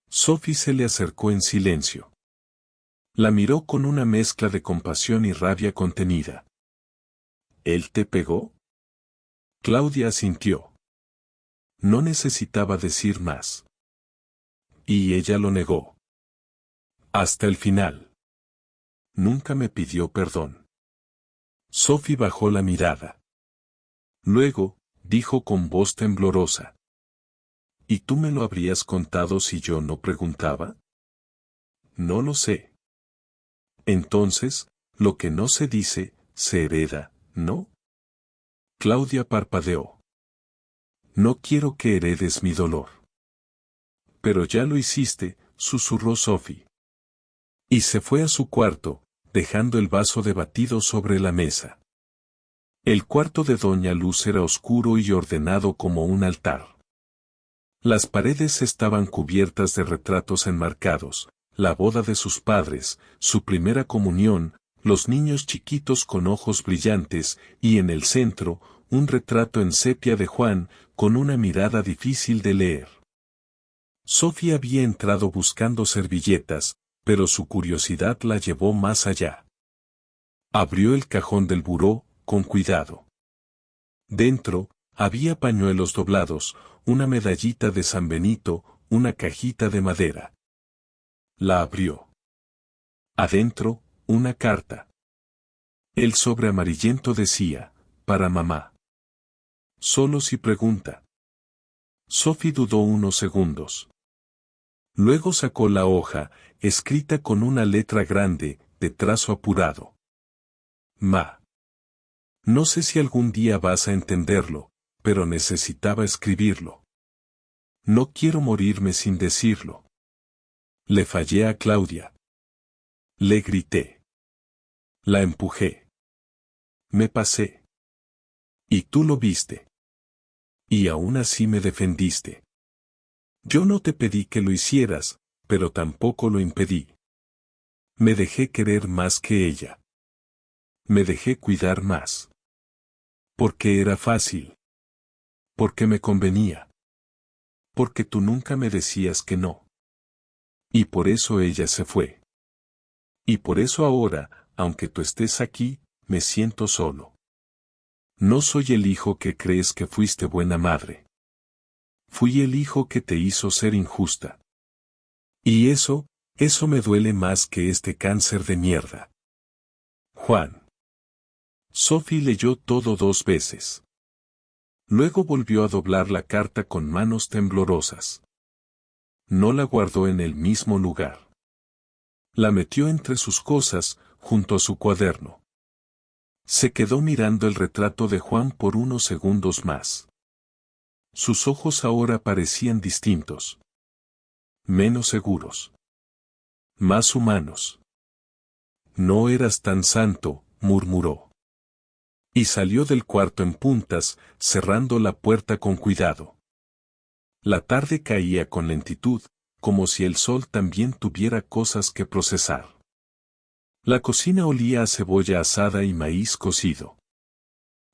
Sophie se le acercó en silencio. La miró con una mezcla de compasión y rabia contenida. ¿Él te pegó? Claudia asintió. No necesitaba decir más. Y ella lo negó. Hasta el final. Nunca me pidió perdón. Sophie bajó la mirada. Luego, dijo con voz temblorosa. ¿Y tú me lo habrías contado si yo no preguntaba? No lo sé. Entonces, lo que no se dice, se hereda, ¿no? Claudia parpadeó. No quiero que heredes mi dolor. Pero ya lo hiciste, susurró Sophie. Y se fue a su cuarto, dejando el vaso de batido sobre la mesa. El cuarto de Doña Luz era oscuro y ordenado como un altar. Las paredes estaban cubiertas de retratos enmarcados, la boda de sus padres, su primera comunión, los niños chiquitos con ojos brillantes, y en el centro, un retrato en sepia de Juan, con una mirada difícil de leer. Sophie había entrado buscando servilletas, pero su curiosidad la llevó más allá. Abrió el cajón del buró, con cuidado. Dentro, había pañuelos doblados, una medallita de San Benito, una cajita de madera. La abrió. Adentro, una carta. El sobre amarillento decía, para mamá. Solo si pregunta. Sophie dudó unos segundos. Luego sacó la hoja, escrita con una letra grande, de trazo apurado. Ma. No sé si algún día vas a entenderlo, pero necesitaba escribirlo. No quiero morirme sin decirlo. Le fallé a Claudia. Le grité. La empujé. Me pasé. Y tú lo viste. Y aún así me defendiste. Yo no te pedí que lo hicieras, pero tampoco lo impedí. Me dejé querer más que ella. Me dejé cuidar más. Porque era fácil. Porque me convenía. Porque tú nunca me decías que no. Y por eso ella se fue. Y por eso ahora, aunque tú estés aquí, me siento solo. No soy el hijo que crees que fuiste buena madre. Fui el hijo que te hizo ser injusta. Y eso me duele más que este cáncer de mierda. Juan. Sophie leyó todo 2 veces. Luego volvió a doblar la carta con manos temblorosas. No la guardó en el mismo lugar. La metió entre sus cosas, junto a su cuaderno. Se quedó mirando el retrato de Juan por unos segundos más. Sus ojos ahora parecían distintos. Menos seguros. Más humanos. No eras tan santo, murmuró. Y salió del cuarto en puntas, cerrando la puerta con cuidado. La tarde caía con lentitud, como si el sol también tuviera cosas que procesar. La cocina olía a cebolla asada y maíz cocido.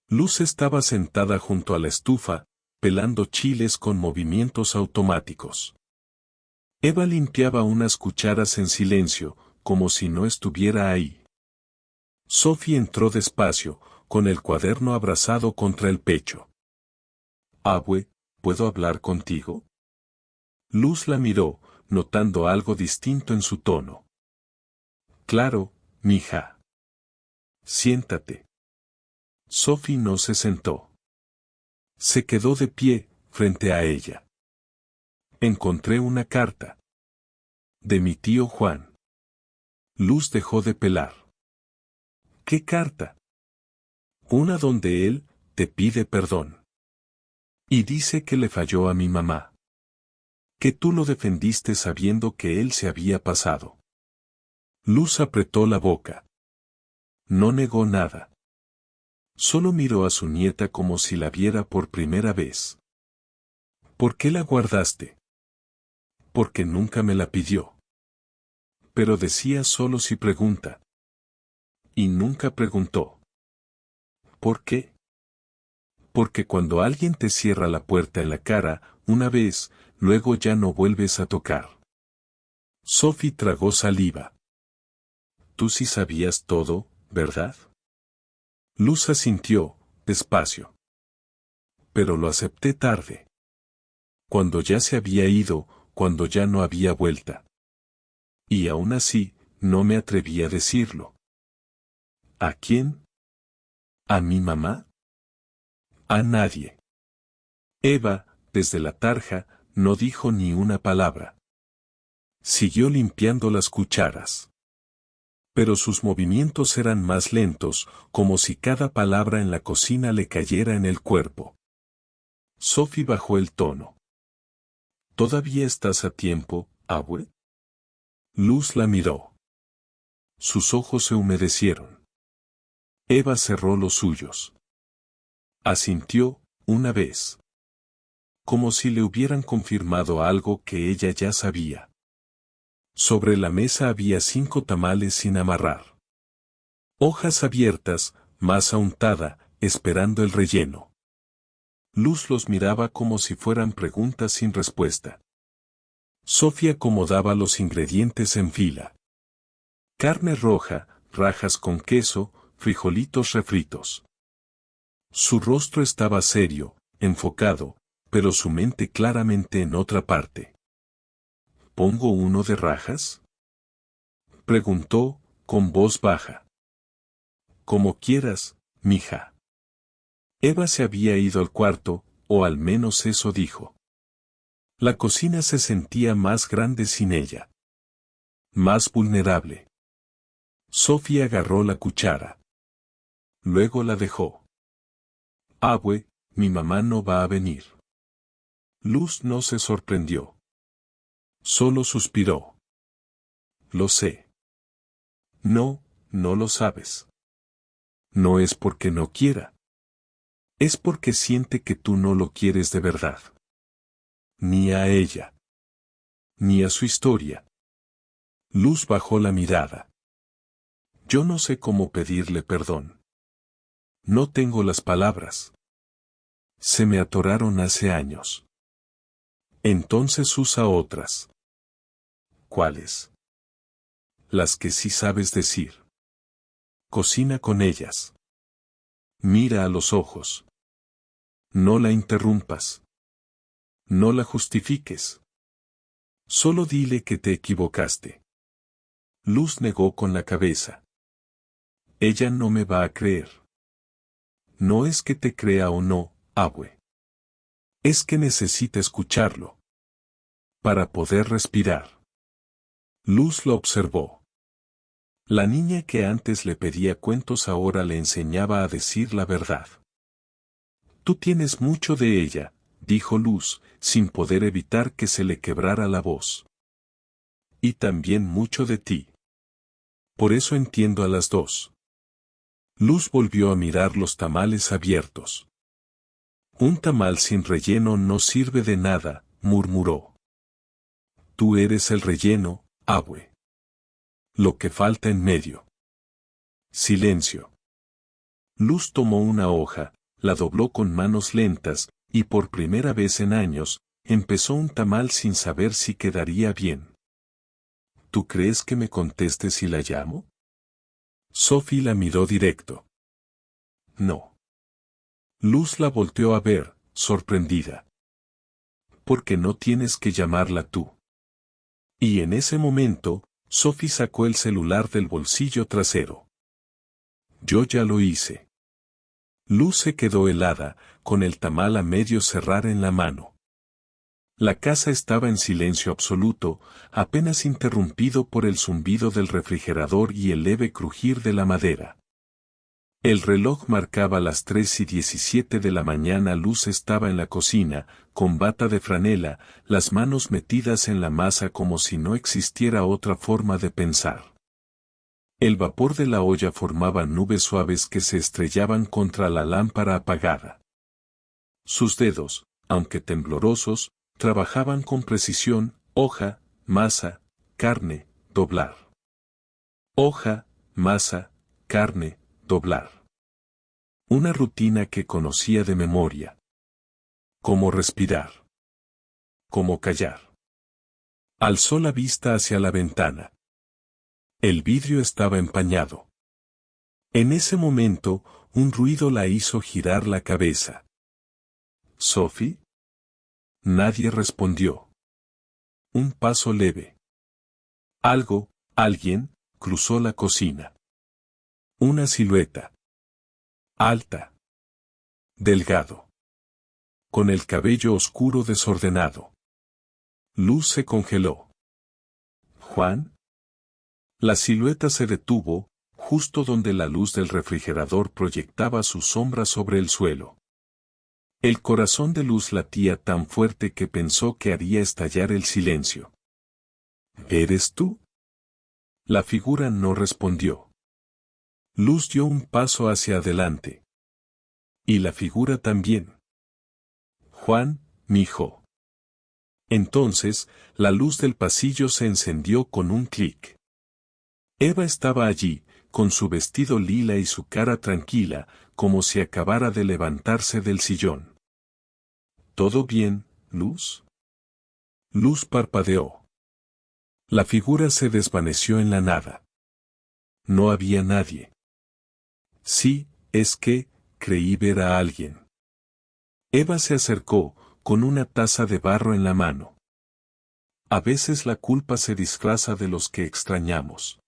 Luz estaba sentada junto a la estufa, pelando chiles con movimientos automáticos. Eva limpiaba unas cucharas en silencio, como si no estuviera ahí. Sophie entró despacio, con el cuaderno abrazado contra el pecho. «Abue, ¿puedo hablar contigo?» Luz la miró, notando algo distinto en su tono. «Claro, mija. Siéntate». Sophie no se sentó. Se quedó de pie, frente a ella. «Encontré una carta. De mi tío Juan». Luz dejó de pelar. «¿Qué carta?» «Una donde él te pide perdón. Y dice que le falló a mi mamá. Que tú lo defendiste sabiendo que él se había pasado». Luz apretó la boca. No negó nada. Solo miró a su nieta como si la viera por primera vez. «¿Por qué la guardaste?» «Porque nunca me la pidió». «Pero decía solo si pregunta». «Y nunca preguntó». «¿Por qué?» «Porque cuando alguien te cierra la puerta en la cara, una vez, luego ya no vuelves a tocar». Sophie tragó saliva. «Tú sí sabías todo, ¿verdad?» Luz asintió, despacio. «Pero lo acepté tarde. Cuando ya se había ido, cuando ya no había vuelta. Y aún así, no me atreví a decirlo». «¿A quién?» «¿A mi mamá?» «A nadie». Eva, desde la tarja, no dijo ni una palabra. Siguió limpiando las cucharas. Pero sus movimientos eran más lentos, como si cada palabra en la cocina le cayera en el cuerpo. Sophie bajó el tono. «¿Todavía estás a tiempo, abue?» Luz la miró. Sus ojos se humedecieron. Eva cerró los suyos. Asintió, una vez. como si le hubieran confirmado algo que ella ya sabía. Sobre la mesa había 5 tamales sin amarrar. Hojas abiertas, masa untada, esperando el relleno. Luz los miraba como si fueran preguntas sin respuesta. Sofía acomodaba los ingredientes en fila. Carne roja, rajas con queso, frijolitos refritos. Su rostro estaba serio, enfocado, pero su mente claramente en otra parte. ¿Pongo uno de rajas?, preguntó, con voz baja. Como quieras, mija. Eva se había ido al cuarto, o al menos eso dijo. La cocina se sentía más grande sin ella. Más vulnerable. Sofía agarró la cuchara. Luego la dejó. Abue, mi mamá no va a venir. Luz no se sorprendió. Solo suspiró. Lo sé. No, no lo sabes. No es porque no quiera. Es porque siente que tú no lo quieres de verdad. Ni a ella. Ni a su historia. Luz bajó la mirada. Yo no sé cómo pedirle perdón. No tengo las palabras. Se me atoraron hace años. Entonces usa otras. ¿Cuáles? Las que sí sabes decir. Cocina con ellas. Mira a los ojos. No la interrumpas. No la justifiques. Solo dile que te equivocaste. Luz negó con la cabeza. Ella no me va a creer. No es que te crea o no, Abue. Es que necesita escucharlo. Para poder respirar. Luz lo observó. La niña que antes le pedía cuentos ahora le enseñaba a decir la verdad. Tú tienes mucho de ella, dijo Luz, sin poder evitar que se le quebrara la voz. Y también mucho de ti. Por eso entiendo a las dos. Luz volvió a mirar los tamales abiertos. Un tamal sin relleno no sirve de nada, murmuró. Tú eres el relleno, Abue. Lo que falta en medio. Silencio. Luz tomó una hoja, la dobló con manos lentas, y por primera vez en años, empezó un tamal sin saber si quedaría bien. ¿Tú crees que me conteste si la llamo? Sophie la miró directo. No. Luz la volteó a ver, sorprendida. Porque no tienes que llamarla tú. Y en ese momento, Sophie sacó el celular del bolsillo trasero. Yo ya lo hice. Luz se quedó helada, con el tamal a medio cerrar en la mano. La casa estaba en silencio absoluto, apenas interrumpido por el zumbido del refrigerador y el leve crujir de la madera. El reloj marcaba las 3:17 de la mañana. Luz estaba en la cocina, con bata de franela, las manos metidas en la masa como si no existiera otra forma de pensar. El vapor de la olla formaba nubes suaves que se estrellaban contra la lámpara apagada. Sus dedos, aunque temblorosos, trabajaban con precisión: hoja, masa, carne, doblar. Hoja, masa, carne, doblar. Una rutina que conocía de memoria. Cómo respirar. Cómo callar. Alzó la vista hacia la ventana. El vidrio estaba empañado. En ese momento, un ruido la hizo girar la cabeza. ¿Sophie? Nadie respondió. Un paso leve. Algo, alguien, cruzó la cocina. Una silueta. Alta. Delgado. Con el cabello oscuro desordenado. Luz se congeló. ¿Juan? La silueta se detuvo, justo donde la luz del refrigerador proyectaba su sombra sobre el suelo. El corazón de Luz latía tan fuerte que pensó que haría estallar el silencio. ¿Eres tú? La figura no respondió. Luz dio un paso hacia adelante. Y la figura también. Juan, mijo. Entonces, la luz del pasillo se encendió con un clic. Eva estaba allí, con su vestido lila y su cara tranquila, como si acabara de levantarse del sillón. ¿Todo bien, Luz? Luz parpadeó. La figura se desvaneció en la nada. No había nadie. Sí, es que, creí ver a alguien. Eva se acercó, con una taza de barro en la mano. A veces la culpa se disfraza de los que extrañamos.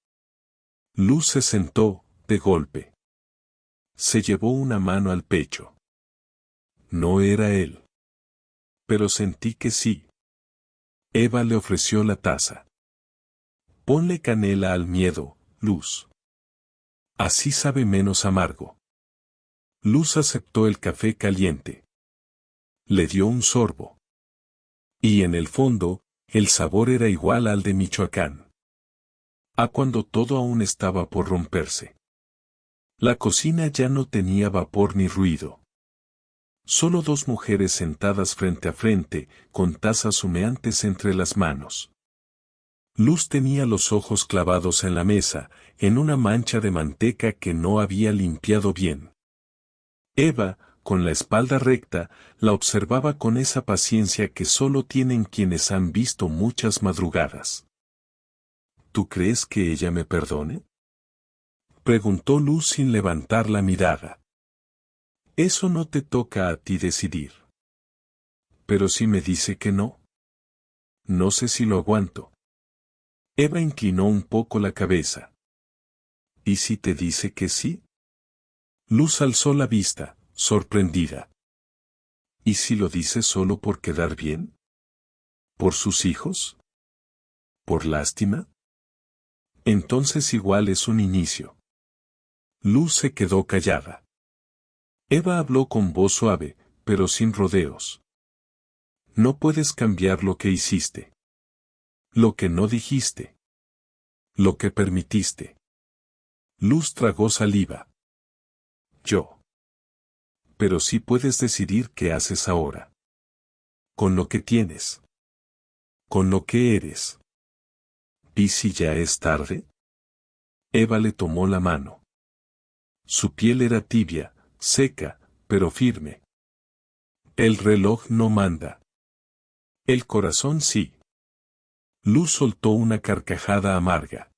Luz se sentó, de golpe. Se llevó una mano al pecho. No era él. Pero sentí que sí. Eva le ofreció la taza. Ponle canela al miedo, Luz. Así sabe menos amargo. Luz aceptó el café caliente. Le dio un sorbo. Y en el fondo, el sabor era igual al de Michoacán. A cuando todo aún estaba por romperse. La cocina ya no tenía vapor ni ruido. Solo dos mujeres sentadas frente a frente, con tazas humeantes entre las manos. Luz tenía los ojos clavados en la mesa, en una mancha de manteca que no había limpiado bien. Eva, con la espalda recta, la observaba con esa paciencia que solo tienen quienes han visto muchas madrugadas. ¿Tú crees que ella me perdone? Preguntó Luz sin levantar la mirada. Eso no te toca a ti decidir. Pero si me dice que no. No sé si lo aguanto. Eva inclinó un poco la cabeza. ¿Y si te dice que sí? Luz alzó la vista, sorprendida. ¿Y si lo dice solo por quedar bien? ¿Por sus hijos? ¿Por lástima? Entonces igual es un inicio. Luz se quedó callada. Eva habló con voz suave, pero sin rodeos. No puedes cambiar lo que hiciste. Lo que no dijiste. Lo que permitiste. Luz tragó saliva. Yo. Pero sí puedes decidir qué haces ahora. Con lo que tienes. Con lo que eres. ¿Y si ya es tarde? Eva le tomó la mano. Su piel era tibia, seca, pero firme. El reloj no manda. El corazón sí. Luz soltó una carcajada amarga.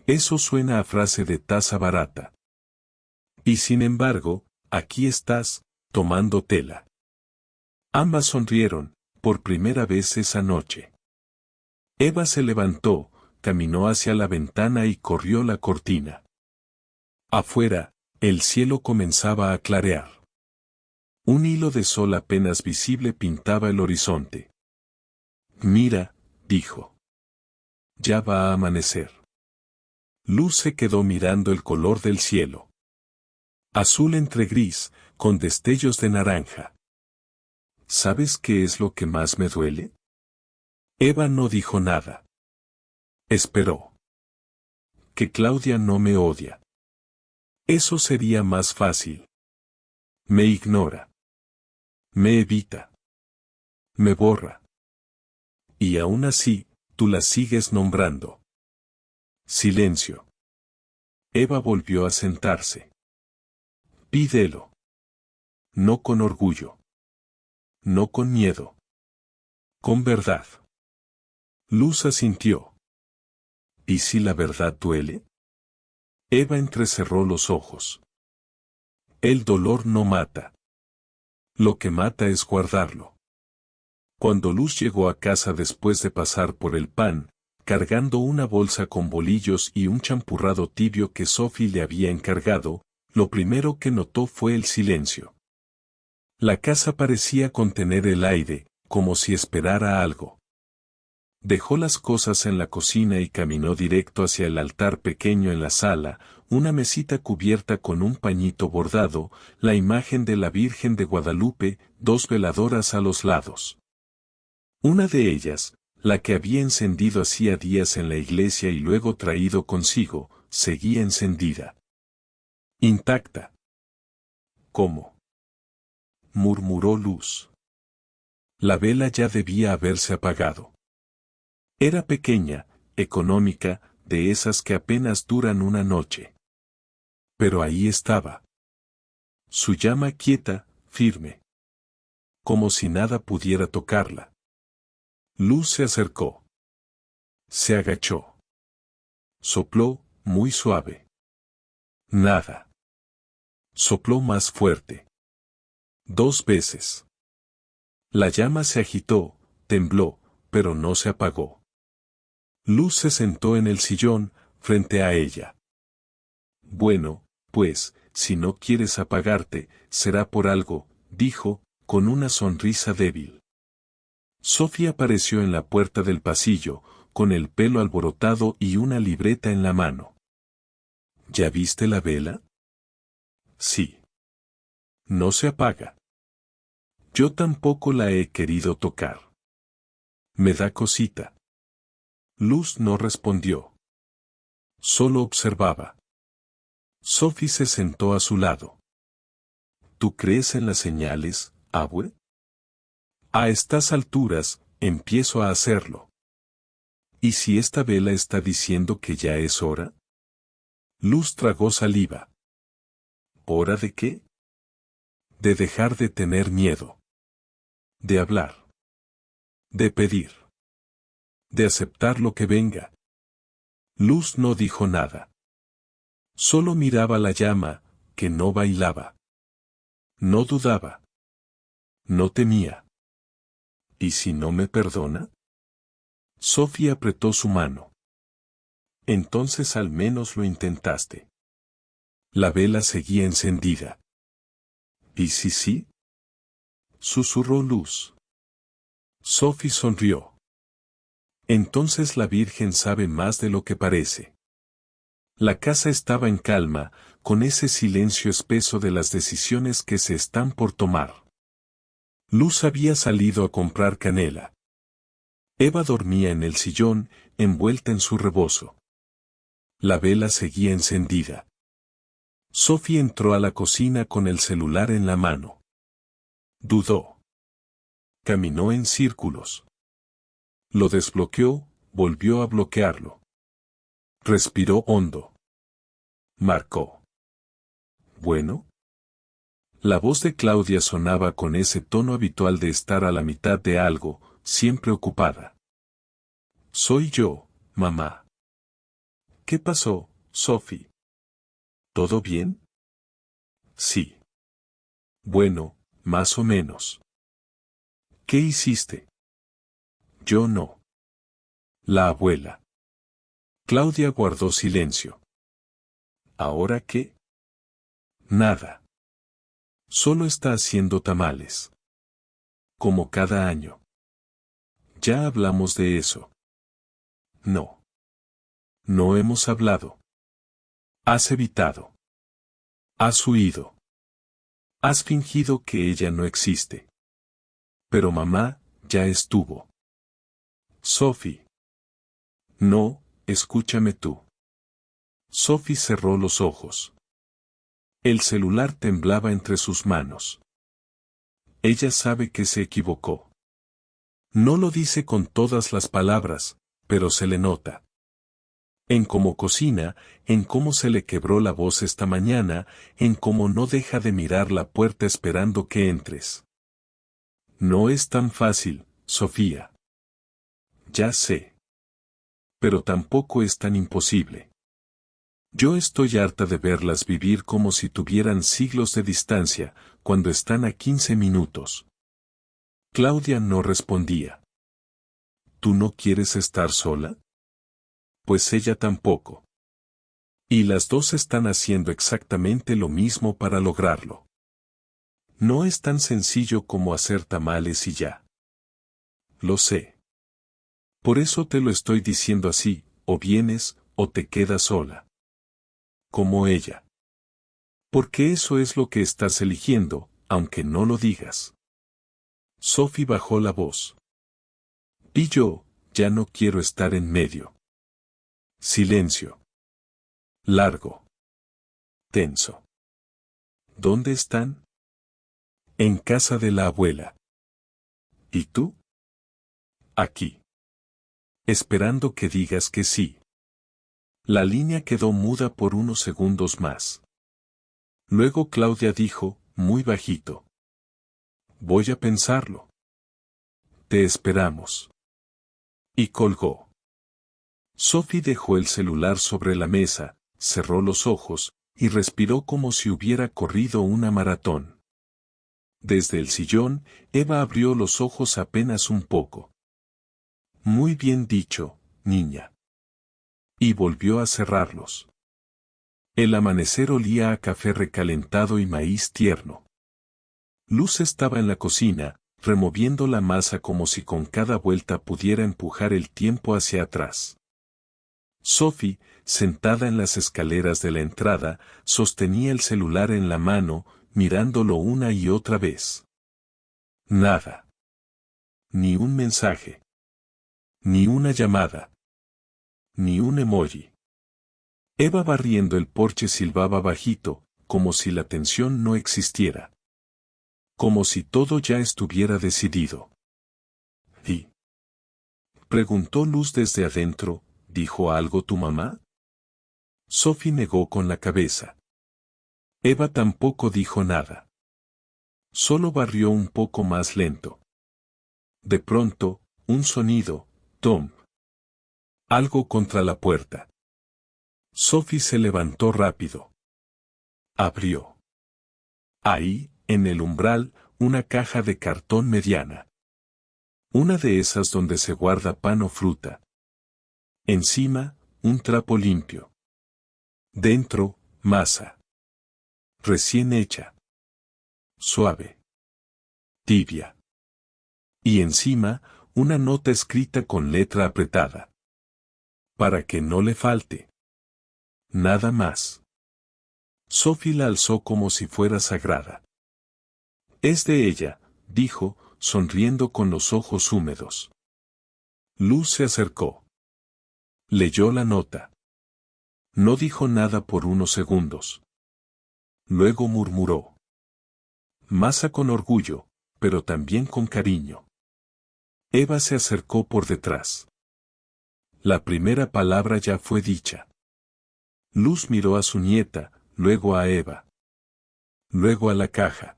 Eso suena a frase de taza barata. Y sin embargo, aquí estás, tomando tela. Ambas sonrieron, por primera vez esa noche. Eva se levantó, caminó hacia la ventana y corrió la cortina. Afuera, el cielo comenzaba a clarear. Un hilo de sol apenas visible pintaba el horizonte. Mira, dijo. Ya va a amanecer. Luz se quedó mirando el color del cielo. Azul entre gris, con destellos de naranja. ¿Sabes qué es lo que más me duele? Eva no dijo nada. Esperó. Que Claudia no me odia. Eso sería más fácil. Me ignora. Me evita. Me borra. Y aún así, tú la sigues nombrando. Silencio. Eva volvió a sentarse. Pídelo. No con orgullo. No con miedo. Con verdad. Luz asintió. ¿Y si la verdad duele? Eva entrecerró los ojos. El dolor no mata. Lo que mata es guardarlo. Cuando Luz llegó a casa después de pasar por el pan, cargando una bolsa con bolillos y un champurrado tibio que Sophie le había encargado, lo primero que notó fue el silencio. La casa parecía contener el aire, como si esperara algo. Dejó las cosas en la cocina y caminó directo hacia el altar pequeño en la sala, una mesita cubierta con un pañito bordado, la imagen de la Virgen de Guadalupe, dos veladoras a los lados. Una de ellas, la que había encendido hacía días en la iglesia y luego traído consigo, seguía encendida. Intacta. ¿Cómo? Murmuró Luz. La vela ya debía haberse apagado. Era pequeña, económica, de esas que apenas duran una noche. Pero ahí estaba. Su llama quieta, firme. Como si nada pudiera tocarla. Luz se acercó. Se agachó. Sopló, muy suave. Nada. Sopló más fuerte. 2 veces. La llama se agitó, tembló, pero no se apagó. Luz se sentó en el sillón, frente a ella. Bueno, pues, si no quieres apagarte, será por algo, dijo, con una sonrisa débil. Sophie apareció en la puerta del pasillo, con el pelo alborotado y una libreta en la mano. ¿Ya viste la vela? Sí. No se apaga. Yo tampoco la he querido tocar. Me da cosita. Luz no respondió. Solo observaba. Sophie se sentó a su lado. ¿Tú crees en las señales, abue? A estas alturas, empiezo a hacerlo. ¿Y si esta vela está diciendo que ya es hora? Luz tragó saliva. ¿Hora de qué? De dejar de tener miedo. De hablar. De pedir. De aceptar lo que venga. Luz no dijo nada. Solo miraba la llama, que no bailaba. No dudaba. No temía. ¿Y si no me perdona? Sophie apretó su mano. Entonces al menos lo intentaste. La vela seguía encendida. ¿Y si sí? Susurró Luz. Sophie sonrió. Entonces la Virgen sabe más de lo que parece. La casa estaba en calma, con ese silencio espeso de las decisiones que se están por tomar. Luz había salido a comprar canela. Eva dormía en el sillón, envuelta en su rebozo. La vela seguía encendida. Sophie entró a la cocina con el celular en la mano. Dudó. Caminó en círculos. Lo desbloqueó, volvió a bloquearlo. Respiró hondo. Marcó. ¿Bueno? La voz de Claudia sonaba con ese tono habitual de estar a la mitad de algo, siempre ocupada. Soy yo, mamá. ¿Qué pasó, Sophie? ¿Todo bien? Sí. Bueno, más o menos. ¿Qué hiciste? Yo no. La abuela. Claudia guardó silencio. ¿Ahora qué? Nada. Solo está haciendo tamales. Como cada año. Ya hablamos de eso. No. No hemos hablado. Has evitado. Has huido. Has fingido que ella no existe. Pero mamá, ya estuvo. Sophie. No, escúchame tú. Sophie cerró los ojos. El celular temblaba entre sus manos. Ella sabe que se equivocó. No lo dice con todas las palabras, pero se le nota. En cómo cocina, en cómo se le quebró la voz esta mañana, en cómo no deja de mirar la puerta esperando que entres. No es tan fácil, Sofía. Ya sé. Pero tampoco es tan imposible. Yo estoy harta de verlas vivir como si tuvieran siglos de distancia, cuando están a 15 minutos. Claudia no respondía. ¿Tú no quieres estar sola? Pues ella tampoco. Y las dos están haciendo exactamente lo mismo para lograrlo. No es tan sencillo como hacer tamales y ya. Lo sé. Por eso te lo estoy diciendo así, o vienes, o te quedas sola. Como ella. Porque eso es lo que estás eligiendo, aunque no lo digas. Sophie bajó la voz. Y yo, ya no quiero estar en medio. Silencio. Largo. Tenso. ¿Dónde están? En casa de la abuela. ¿Y tú? Aquí. Esperando que digas que sí. La línea quedó muda por unos segundos más. Luego Claudia dijo, muy bajito. Voy a pensarlo. Te esperamos. Y colgó. Sophie dejó el celular sobre la mesa, cerró los ojos, y respiró como si hubiera corrido una maratón. Desde el sillón, Eva abrió los ojos apenas un poco. Muy bien dicho, niña. Y volvió a cerrarlos. El amanecer olía a café recalentado y maíz tierno. Luz estaba en la cocina, removiendo la masa como si con cada vuelta pudiera empujar el tiempo hacia atrás. Sophie, sentada en las escaleras de la entrada, sostenía el celular en la mano, mirándolo una y otra vez. Nada. Ni un mensaje. Ni una llamada. Ni un emoji. Eva barriendo el porche silbaba bajito, como si la tensión no existiera. Como si todo ya estuviera decidido. ¿Y? Preguntó Luz desde adentro, ¿dijo algo tu mamá? Sophie negó con la cabeza. Eva tampoco dijo nada. Solo barrió un poco más lento. De pronto, un sonido, Tom. Algo contra la puerta. Sophie se levantó rápido. Abrió. Ahí, en el umbral, una caja de cartón mediana. Una de esas donde se guarda pan o fruta. Encima, un trapo limpio. Dentro, masa. Recién hecha. Suave. Tibia. Y encima, una nota escrita con letra apretada. Para que no le falte. Nada más. Sophie la alzó como si fuera sagrada. Es de ella, dijo, sonriendo con los ojos húmedos. Luz se acercó. Leyó la nota. No dijo nada por unos segundos. Luego murmuró. Masa con orgullo, pero también con cariño. Eva se acercó por detrás. La primera palabra ya fue dicha. Luz miró a su nieta, luego a Eva. Luego a la caja.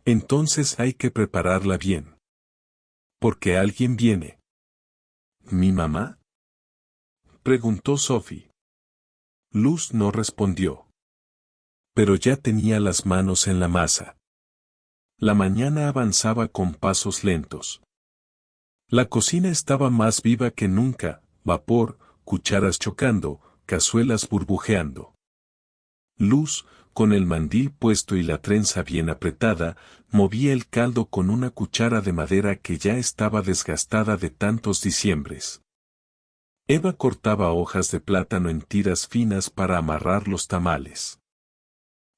Entonces hay que prepararla bien. Porque alguien viene. ¿Mi mamá? Preguntó Sophie. Luz no respondió. Pero ya tenía las manos en la masa. La mañana avanzaba con pasos lentos. La cocina estaba más viva que nunca, vapor, cucharas chocando, cazuelas burbujeando. Luz, con el mandil puesto y la trenza bien apretada, movía el caldo con una cuchara de madera que ya estaba desgastada de tantos diciembres. Eva cortaba hojas de plátano en tiras finas para amarrar los tamales.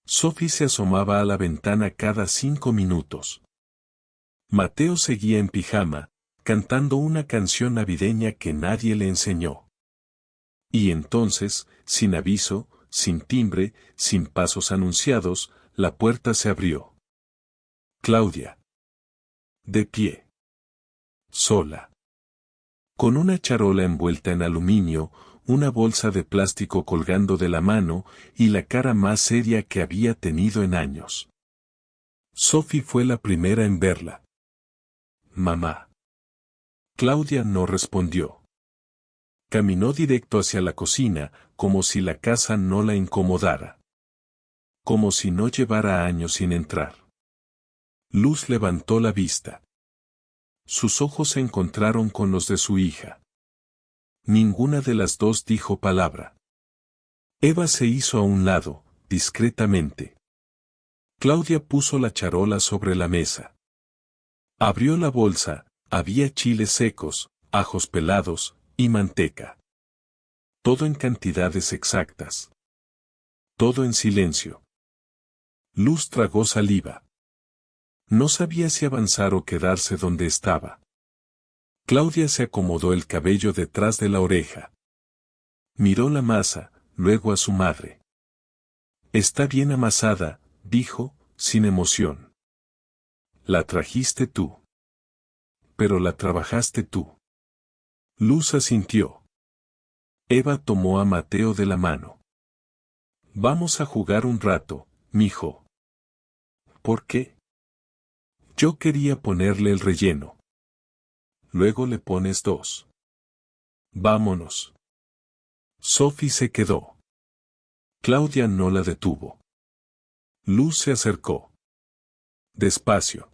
Sophie se asomaba a la ventana cada 5 minutos. Mateo seguía en pijama, cantando una canción navideña que nadie le enseñó. Y entonces, sin aviso, sin timbre, sin pasos anunciados, la puerta se abrió. Claudia. De pie. Sola. Con una charola envuelta en aluminio, una bolsa de plástico colgando de la mano, y la cara más seria que había tenido en años. Sophie fue la primera en verla. Mamá. Claudia no respondió. Caminó directo hacia la cocina, como si la casa no la incomodara. Como si no llevara años sin entrar. Luz levantó la vista. Sus ojos se encontraron con los de su hija. Ninguna de las dos dijo palabra. Eva se hizo a un lado, discretamente. Claudia puso la charola sobre la mesa. Abrió la bolsa, había chiles secos, ajos pelados, y manteca. Todo en cantidades exactas. Todo en silencio. Luz tragó saliva. No sabía si avanzar o quedarse donde estaba. Claudia se acomodó el cabello detrás de la oreja. Miró la masa, luego a su madre. Está bien amasada, dijo, sin emoción. La trajiste tú. pero la trabajaste tú. Luz asintió. Eva tomó a Mateo de la mano. Vamos a jugar un rato, mijo. ¿Por qué? Yo quería ponerle el relleno. Luego le pones 2. Vámonos. Sophie se quedó. Claudia no la detuvo. Luz se acercó. Despacio.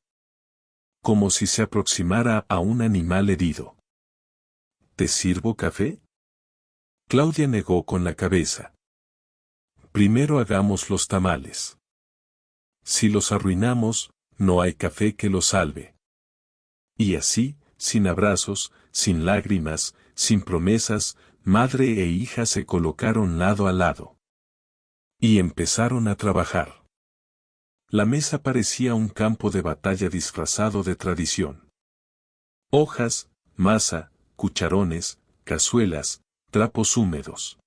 Como si se aproximara a un animal herido. ¿Te sirvo café? Claudia negó con la cabeza. Primero hagamos los tamales. Si los arruinamos, no hay café que los salve. Y así, sin abrazos, sin lágrimas, sin promesas, madre e hija se colocaron lado a lado. Y empezaron a trabajar. La mesa parecía un campo de batalla disfrazado de tradición. Hojas, masa, cucharones, cazuelas, trapos húmedos.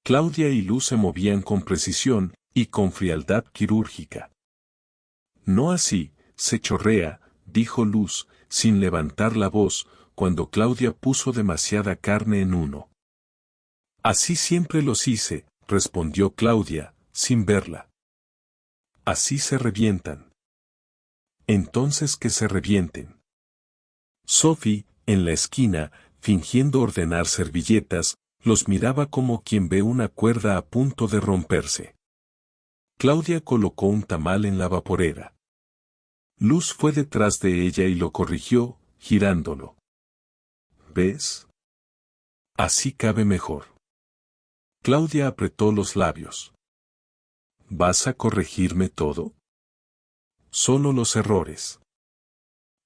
Claudia y Luz se movían con precisión y con frialdad quirúrgica. No así, se chorrea, dijo Luz, sin levantar la voz, cuando Claudia puso demasiada carne en uno. Así siempre los hice, respondió Claudia, sin verla. Así se revientan. Entonces que se revienten. Sophie, en la esquina, fingiendo ordenar servilletas, los miraba como quien ve una cuerda a punto de romperse. Claudia colocó un tamal en la vaporera. Luz fue detrás de ella y lo corrigió, girándolo. ¿Ves? Así cabe mejor. Claudia apretó los labios. ¿Vas a corregirme todo? Solo los errores.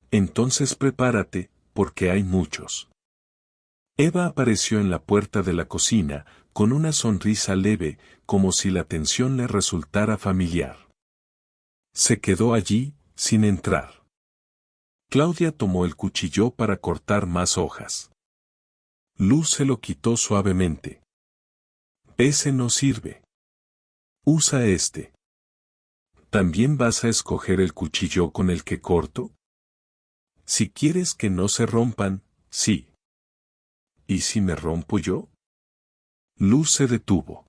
Entonces prepárate, porque hay muchos. Eva apareció en la puerta de la cocina, con una sonrisa leve, como si la tensión le resultara familiar. Se quedó allí, sin entrar. Claudia tomó el cuchillo para cortar más hojas. Luz se lo quitó suavemente. Ese no sirve. Usa este. ¿También vas a escoger el cuchillo con el que corto? Si quieres que no se rompan, sí. ¿Y si me rompo yo? Luz se detuvo.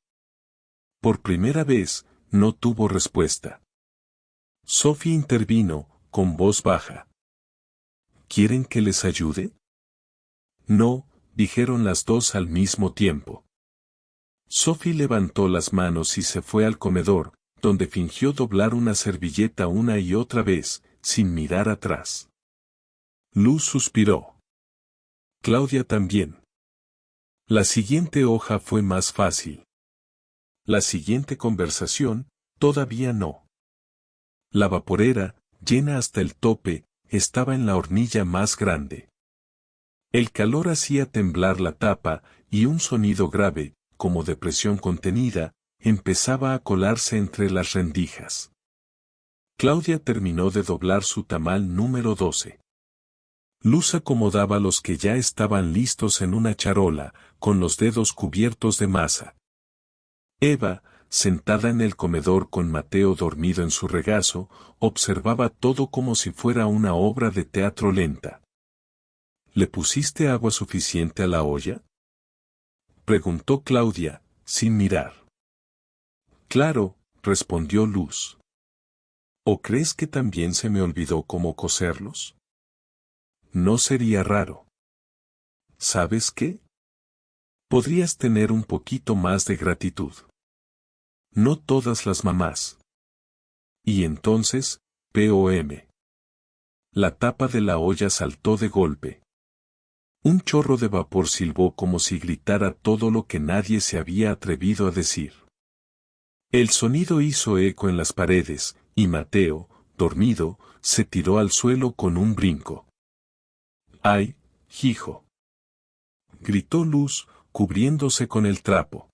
Por primera vez, no tuvo respuesta. Sophie intervino, con voz baja. ¿Quieren que les ayude? No, dijeron las dos al mismo tiempo. Sophie levantó las manos y se fue al comedor, donde fingió doblar una servilleta una y otra vez, sin mirar atrás. Luz suspiró. Claudia también. La siguiente hoja fue más fácil. La siguiente conversación, todavía no. La vaporera, llena hasta el tope, estaba en la hornilla más grande. El calor hacía temblar la tapa, y un sonido grave, como de presión contenida, empezaba a colarse entre las rendijas. Claudia terminó de doblar su tamal número 12. Luz acomodaba los que ya estaban listos en una charola, con los dedos cubiertos de masa. Eva, sentada en el comedor con Mateo dormido en su regazo, observaba todo como si fuera una obra de teatro lenta. ¿Le pusiste agua suficiente a la olla? Preguntó Claudia, sin mirar. Claro, respondió Luz. ¿O crees que también se me olvidó cómo cocerlos? No sería raro. ¿Sabes qué? Podrías tener un poquito más de gratitud. No todas las mamás. Y entonces, p.o.m. La tapa de la olla saltó de golpe. Un chorro de vapor silbó como si gritara todo lo que nadie se había atrevido a decir. El sonido hizo eco en las paredes, y Mateo, dormido, se tiró al suelo con un brinco. ¡Ay, hijo! Gritó Luz, cubriéndose con el trapo.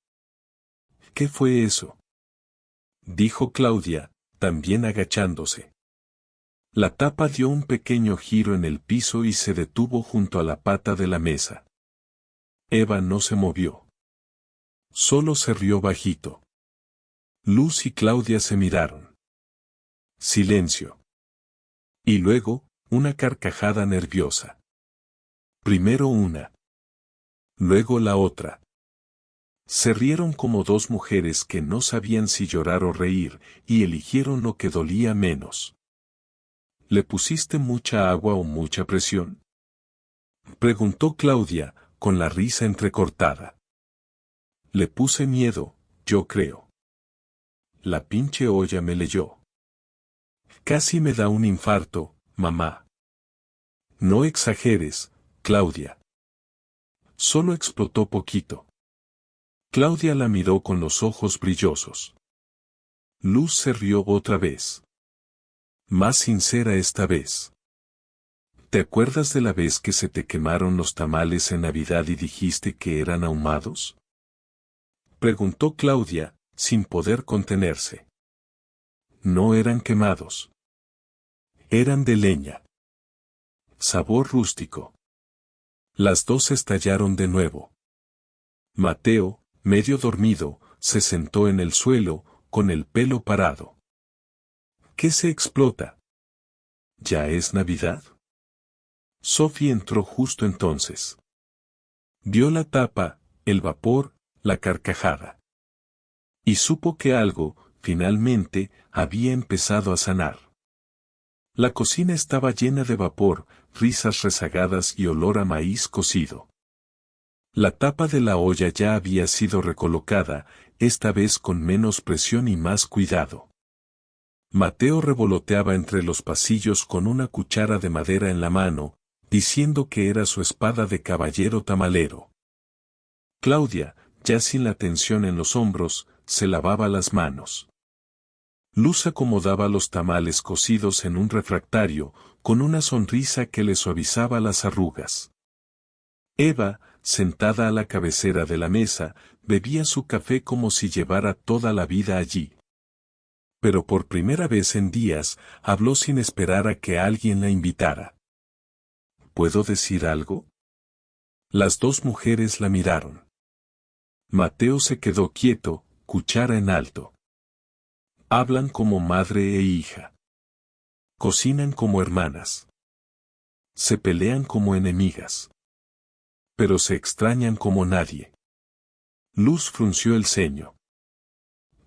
¿Qué fue eso? Dijo Claudia, también agachándose. La tapa dio un pequeño giro en el piso y se detuvo junto a la pata de la mesa. Eva no se movió. Solo se rió bajito. Luz y Claudia se miraron. Silencio. Y luego, Una carcajada nerviosa. Primero una. Luego la otra. Se rieron como dos mujeres que no sabían si llorar o reír, y eligieron lo que dolía menos. ¿Le pusiste mucha agua o mucha presión?, preguntó Claudia, con la risa entrecortada. Le puse miedo, yo creo. La pinche olla me leyó. Casi me da un infarto, mamá. No exageres, Claudia. Solo explotó poquito. Claudia la miró con los ojos brillosos. Luz se rió otra vez. Más sincera esta vez. ¿Te acuerdas de la vez que se te quemaron los tamales en Navidad y dijiste que eran ahumados?, preguntó Claudia, sin poder contenerse. No eran quemados. Eran de leña. Sabor rústico. Las dos estallaron de nuevo. Mateo, medio dormido, se sentó en el suelo, con el pelo parado. ¿Qué se explota? ¿Ya es Navidad? Sophie entró justo entonces. Vio la tapa, el vapor, la carcajada. Y supo que algo, finalmente, había empezado a sanar. La cocina estaba llena de vapor, risas rezagadas y olor a maíz cocido. La tapa de la olla ya había sido recolocada, esta vez con menos presión y más cuidado. Mateo revoloteaba entre los pasillos con una cuchara de madera en la mano, diciendo que era su espada de caballero tamalero. Claudia, ya sin la tensión en los hombros, se lavaba las manos. Luz acomodaba los tamales cocidos en un refractario, con una sonrisa que le suavizaba las arrugas. Eva, sentada a la cabecera de la mesa, bebía su café como si llevara toda la vida allí. Pero por primera vez en días, habló sin esperar a que alguien la invitara. ¿Puedo decir algo? Las dos mujeres la miraron. Mateo se quedó quieto, cuchara en alto. Hablan como madre e hija. Cocinan como hermanas. Se pelean como enemigas. Pero se extrañan como nadie. Luz frunció el ceño.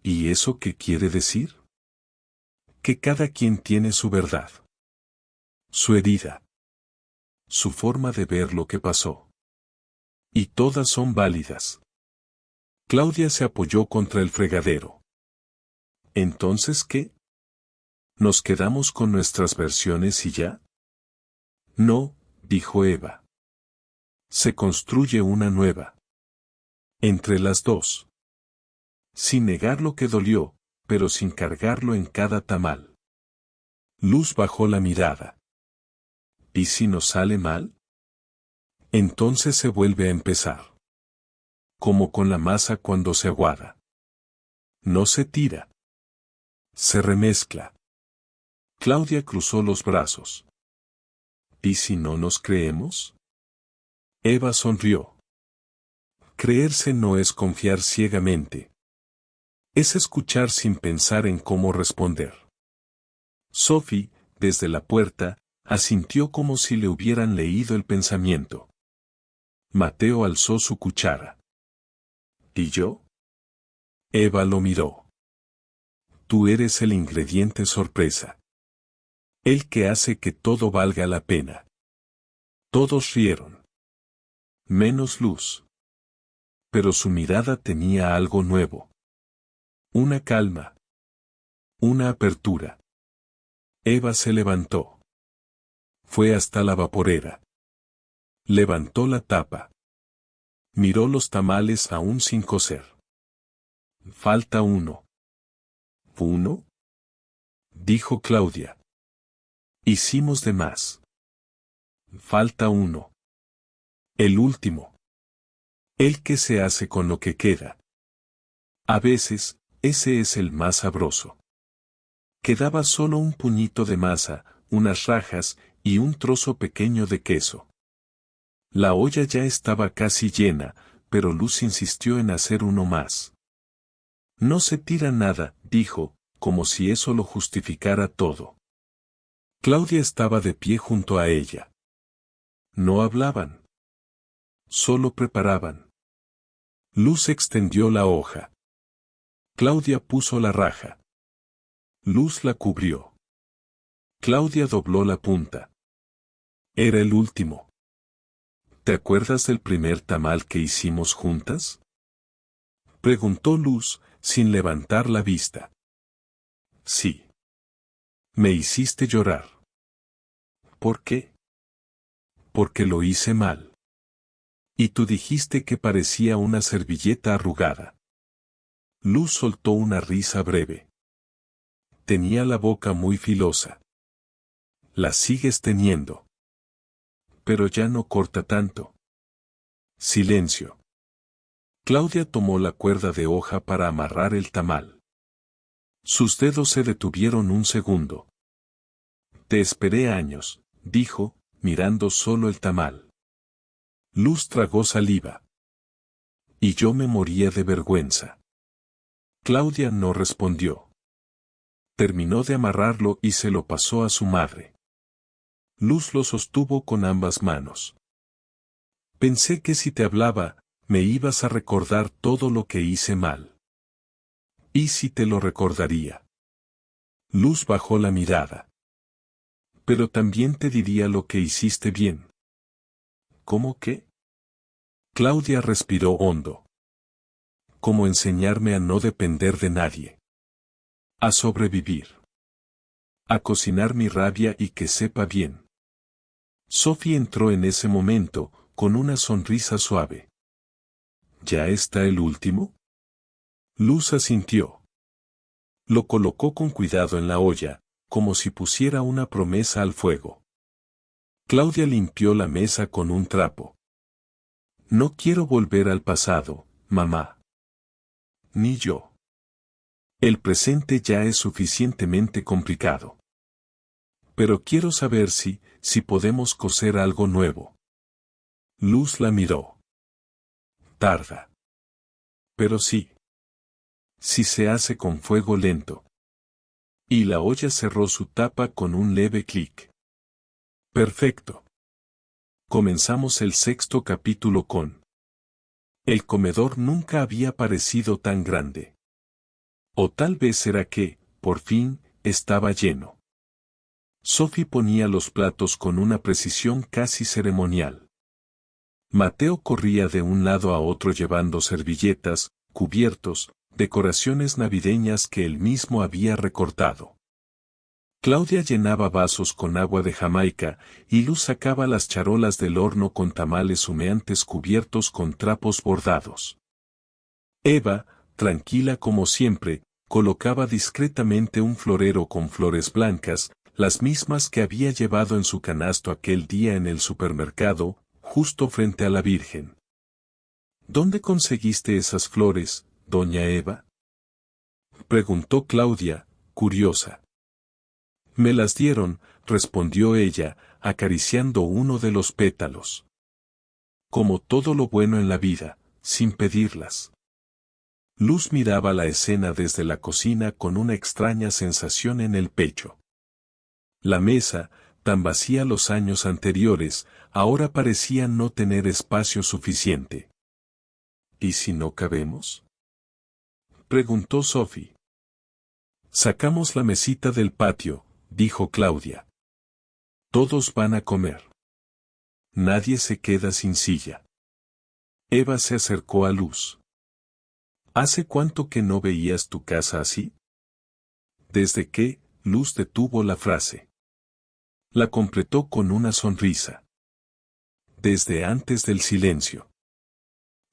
¿Y eso qué quiere decir? Que cada quien tiene su verdad. Su herida. Su forma de ver lo que pasó. Y todas son válidas. Claudia se apoyó contra el fregadero. ¿Entonces qué? ¿Nos quedamos con nuestras versiones y ya? No, dijo Eva. Se construye una nueva. Entre las dos. Sin negar lo que dolió, pero sin cargarlo en cada tamal. Luz bajó la mirada. ¿Y si nos sale mal? Entonces se vuelve a empezar. Como con la masa cuando se aguada. No se tira. Se remezcla. Claudia cruzó los brazos. ¿Y si no nos creemos? Eva sonrió. Creerse no es confiar ciegamente. Es escuchar sin pensar en cómo responder. Sophie, desde la puerta, asintió como si le hubieran leído el pensamiento. Mateo alzó su cuchara. ¿Y yo? Eva lo miró. Tú eres el ingrediente sorpresa. El que hace que todo valga la pena. Todos rieron. Menos Luz. Pero su mirada tenía algo nuevo. Una calma. Una apertura. Eva se levantó. Fue hasta la vaporera. Levantó la tapa. Miró los tamales aún sin cocer. Falta uno. ¿Uno? Dijo Claudia. Hicimos de más. Falta uno. El último. El que se hace con lo que queda. A veces, ese es el más sabroso. Quedaba solo un puñito de masa, unas rajas, y un trozo pequeño de queso. La olla ya estaba casi llena, pero Luz insistió en hacer uno más. No se tira nada, dijo, como si eso lo justificara todo. Claudia estaba de pie junto a ella. No hablaban. Solo preparaban. Luz extendió la hoja. Claudia puso la raja. Luz la cubrió. Claudia dobló la punta. Era el último. ¿Te acuerdas del primer tamal que hicimos juntas? Preguntó Luz, sin levantar la vista. Sí. Me hiciste llorar. ¿Por qué? Porque lo hice mal. Y tú dijiste que parecía una servilleta arrugada. Luz soltó una risa breve. Tenía la boca muy filosa. La sigues teniendo. Pero ya no corta tanto. Silencio. Claudia tomó la cuerda de hoja para amarrar el tamal. Sus dedos se detuvieron un segundo. Te esperé años, dijo, mirando solo el tamal. Luz tragó saliva. Y yo me moría de vergüenza. Claudia no respondió. Terminó de amarrarlo y se lo pasó a su madre. Luz lo sostuvo con ambas manos. Pensé que si te hablaba, me ibas a recordar todo lo que hice mal. ¿Y si te lo recordaría? Luz bajó la mirada. Pero también te diría lo que hiciste bien. ¿Cómo qué? Claudia respiró hondo. Como enseñarme a no depender de nadie. A sobrevivir. A cocinar mi rabia y que sepa bien. Sophie entró en ese momento, con una sonrisa suave. ¿Ya está el último? Luz asintió. Lo colocó con cuidado en la olla, como si pusiera una promesa al fuego. Claudia limpió la mesa con un trapo. No quiero volver al pasado, mamá. Ni yo. El presente ya es suficientemente complicado. Pero quiero saber si podemos coser algo nuevo. Luz la miró. Tarda. Pero sí. Si se hace con fuego lento. Y la olla cerró su tapa con un leve clic. Perfecto. Comenzamos el 6º capítulo con. El comedor nunca había parecido tan grande. O tal vez era que, por fin, estaba lleno. Sophie ponía los platos con una precisión casi ceremonial. Mateo corría de un lado a otro llevando servilletas, cubiertos, decoraciones navideñas que él mismo había recortado. Claudia llenaba vasos con agua de Jamaica, y Luz sacaba las charolas del horno con tamales humeantes cubiertos con trapos bordados. Eva, tranquila como siempre, colocaba discretamente un florero con flores blancas, las mismas que había llevado en su canasto aquel día en el supermercado, justo frente a la Virgen. ¿Dónde conseguiste esas flores, doña Eva? Preguntó Claudia, curiosa. Me las dieron, respondió ella, acariciando uno de los pétalos. Como todo lo bueno en la vida, sin pedirlas. Luz miraba la escena desde la cocina con una extraña sensación en el pecho. La mesa, tan vacía los años anteriores, ahora parecía no tener espacio suficiente. ¿Y si no cabemos? Preguntó Sophie. Sacamos la mesita del patio, dijo Claudia. Todos van a comer. Nadie se queda sin silla. Eva se acercó a Luz. ¿Hace cuánto que no veías tu casa así? Desde que, Luz detuvo la frase. La completó con una sonrisa. Desde antes del silencio.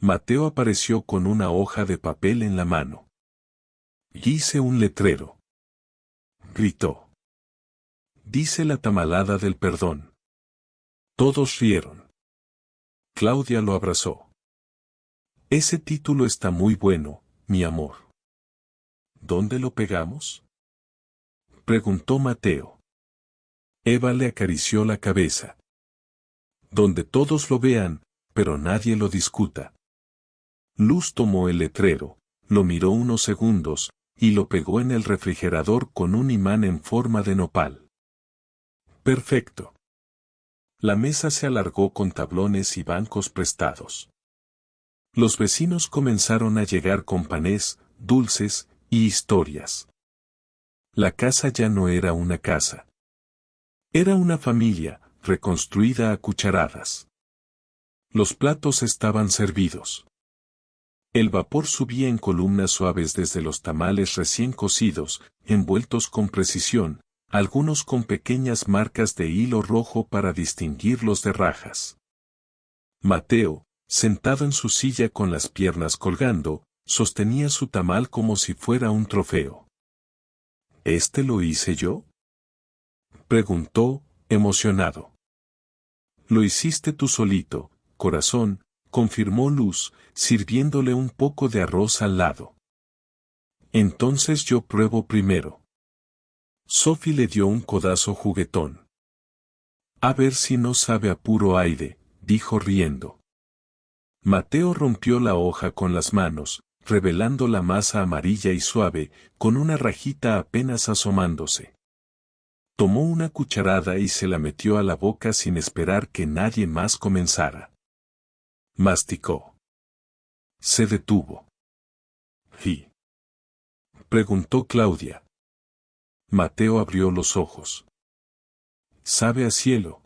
Mateo apareció con una hoja de papel en la mano. Hice un letrero. Gritó. Dice la tamalada del perdón. Todos rieron. Claudia lo abrazó. Ese título está muy bueno, mi amor. ¿Dónde lo pegamos? Preguntó Mateo. Eva le acarició la cabeza. Donde todos lo vean, pero nadie lo discuta. Luz tomó el letrero, lo miró unos segundos, y lo pegó en el refrigerador con un imán en forma de nopal. Perfecto. La mesa se alargó con tablones y bancos prestados. Los vecinos comenzaron a llegar con panés, dulces y historias. La casa ya no era una casa. Era una familia, reconstruida a cucharadas. Los platos estaban servidos. El vapor subía en columnas suaves desde los tamales recién cocidos, envueltos con precisión, algunos con pequeñas marcas de hilo rojo para distinguirlos de rajas. Mateo, sentado en su silla con las piernas colgando, sostenía su tamal como si fuera un trofeo. ¿Este lo hice yo?, preguntó, emocionado. Lo hiciste tú solito, corazón, confirmó Luz, sirviéndole un poco de arroz al lado. Entonces yo pruebo primero. Sophie le dio un codazo juguetón. A ver si no sabe a puro aire, dijo riendo. Mateo rompió la hoja con las manos, revelando la masa amarilla y suave, con una rajita apenas asomándose. Tomó una cucharada y se la metió a la boca sin esperar que nadie más comenzara. Masticó. Se detuvo. ¿Y? Preguntó Claudia. Mateo abrió los ojos. Sabe a cielo.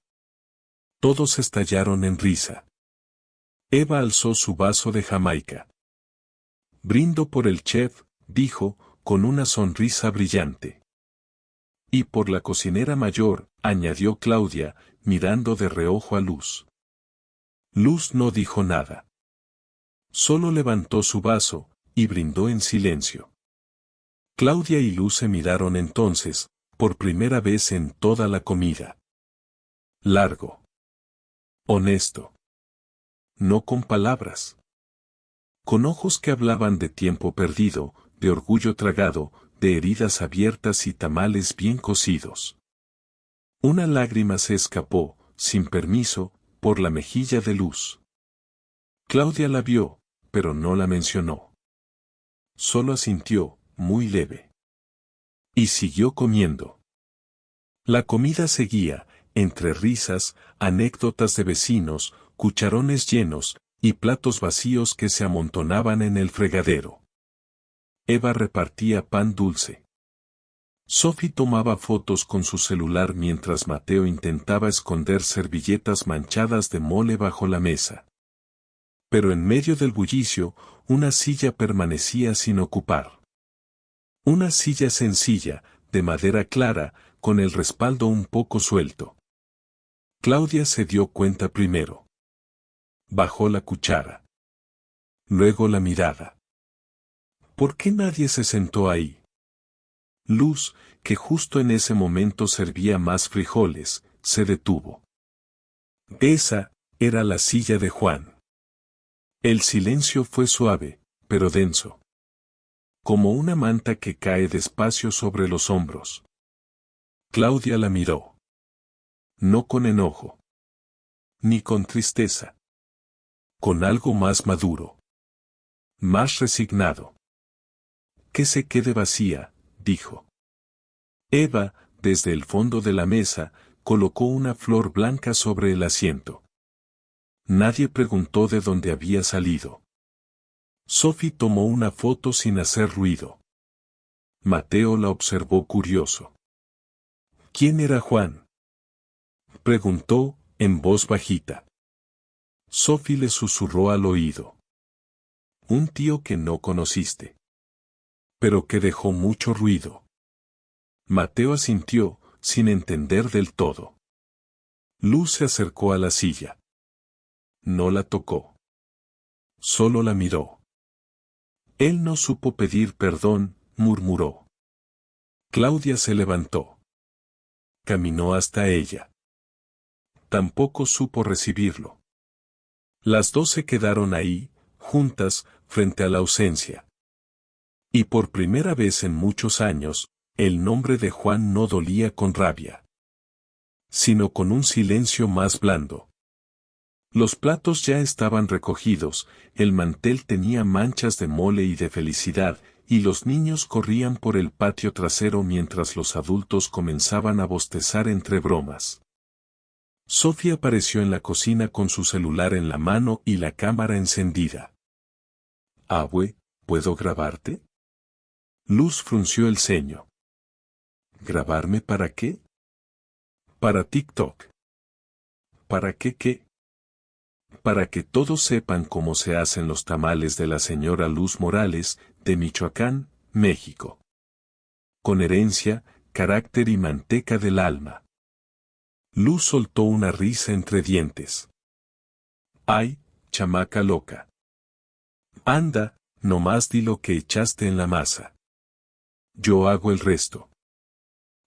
Todos estallaron en risa. Eva alzó su vaso de Jamaica. Brindo por el chef, dijo, con una sonrisa brillante. Y por la cocinera mayor, añadió Claudia, mirando de reojo a Luz. Luz no dijo nada. Solo levantó su vaso, y brindó en silencio. Claudia y Luz se miraron entonces, por primera vez en toda la comida. Largo. Honesto. No con palabras. Con ojos que hablaban de tiempo perdido, de orgullo tragado, de heridas abiertas y tamales bien cocidos. Una lágrima se escapó, sin permiso, por la mejilla de Luz. Claudia la vio, pero no la mencionó. Solo asintió, muy leve. Y siguió comiendo. La comida seguía, entre risas, anécdotas de vecinos, cucharones llenos, y platos vacíos que se amontonaban en el fregadero. Eva repartía pan dulce. Sophie tomaba fotos con su celular mientras Mateo intentaba esconder servilletas manchadas de mole bajo la mesa. Pero en medio del bullicio, una silla permanecía sin ocupar. Una silla sencilla, de madera clara, con el respaldo un poco suelto. Claudia se dio cuenta primero. Bajó la cuchara. Luego la mirada. ¿Por qué nadie se sentó ahí? Luz, que justo en ese momento servía más frijoles, se detuvo. Esa era la silla de Juan. El silencio fue suave, pero denso. Como una manta que cae despacio sobre los hombros. Claudia la miró. No con enojo. Ni con tristeza. Con algo más maduro. Más resignado. Que se quede vacía, dijo. Eva, desde el fondo de la mesa, colocó una flor blanca sobre el asiento. Nadie preguntó de dónde había salido. Sophie tomó una foto sin hacer ruido. Mateo la observó curioso. ¿Quién era Juan?, preguntó, en voz bajita. Sophie le susurró al oído. Un tío que no conociste. Pero que dejó mucho ruido. Mateo asintió, sin entender del todo. Luz se acercó a la silla. No la tocó. Solo la miró. Él no supo pedir perdón, murmuró. Claudia se levantó. Caminó hasta ella. Tampoco supo recibirlo. Las dos se quedaron ahí, juntas, frente a la ausencia. Y por primera vez en muchos años, el nombre de Juan no dolía con rabia, sino con un silencio más blando. Los platos ya estaban recogidos, el mantel tenía manchas de mole y de felicidad, y los niños corrían por el patio trasero mientras los adultos comenzaban a bostezar entre bromas. Sophie apareció en la cocina con su celular en la mano y la cámara encendida. «Abue, ¿puedo grabarte?» Luz frunció el ceño. «¿Grabarme para qué?» «Para TikTok». ¿Para qué qué? Para que todos sepan cómo se hacen los tamales de la señora Luz Morales, de Michoacán, México. Con herencia, carácter y manteca del alma. Luz soltó una risa entre dientes. «Ay, chamaca loca. Anda, nomás di lo que echaste en la masa. Yo hago el resto».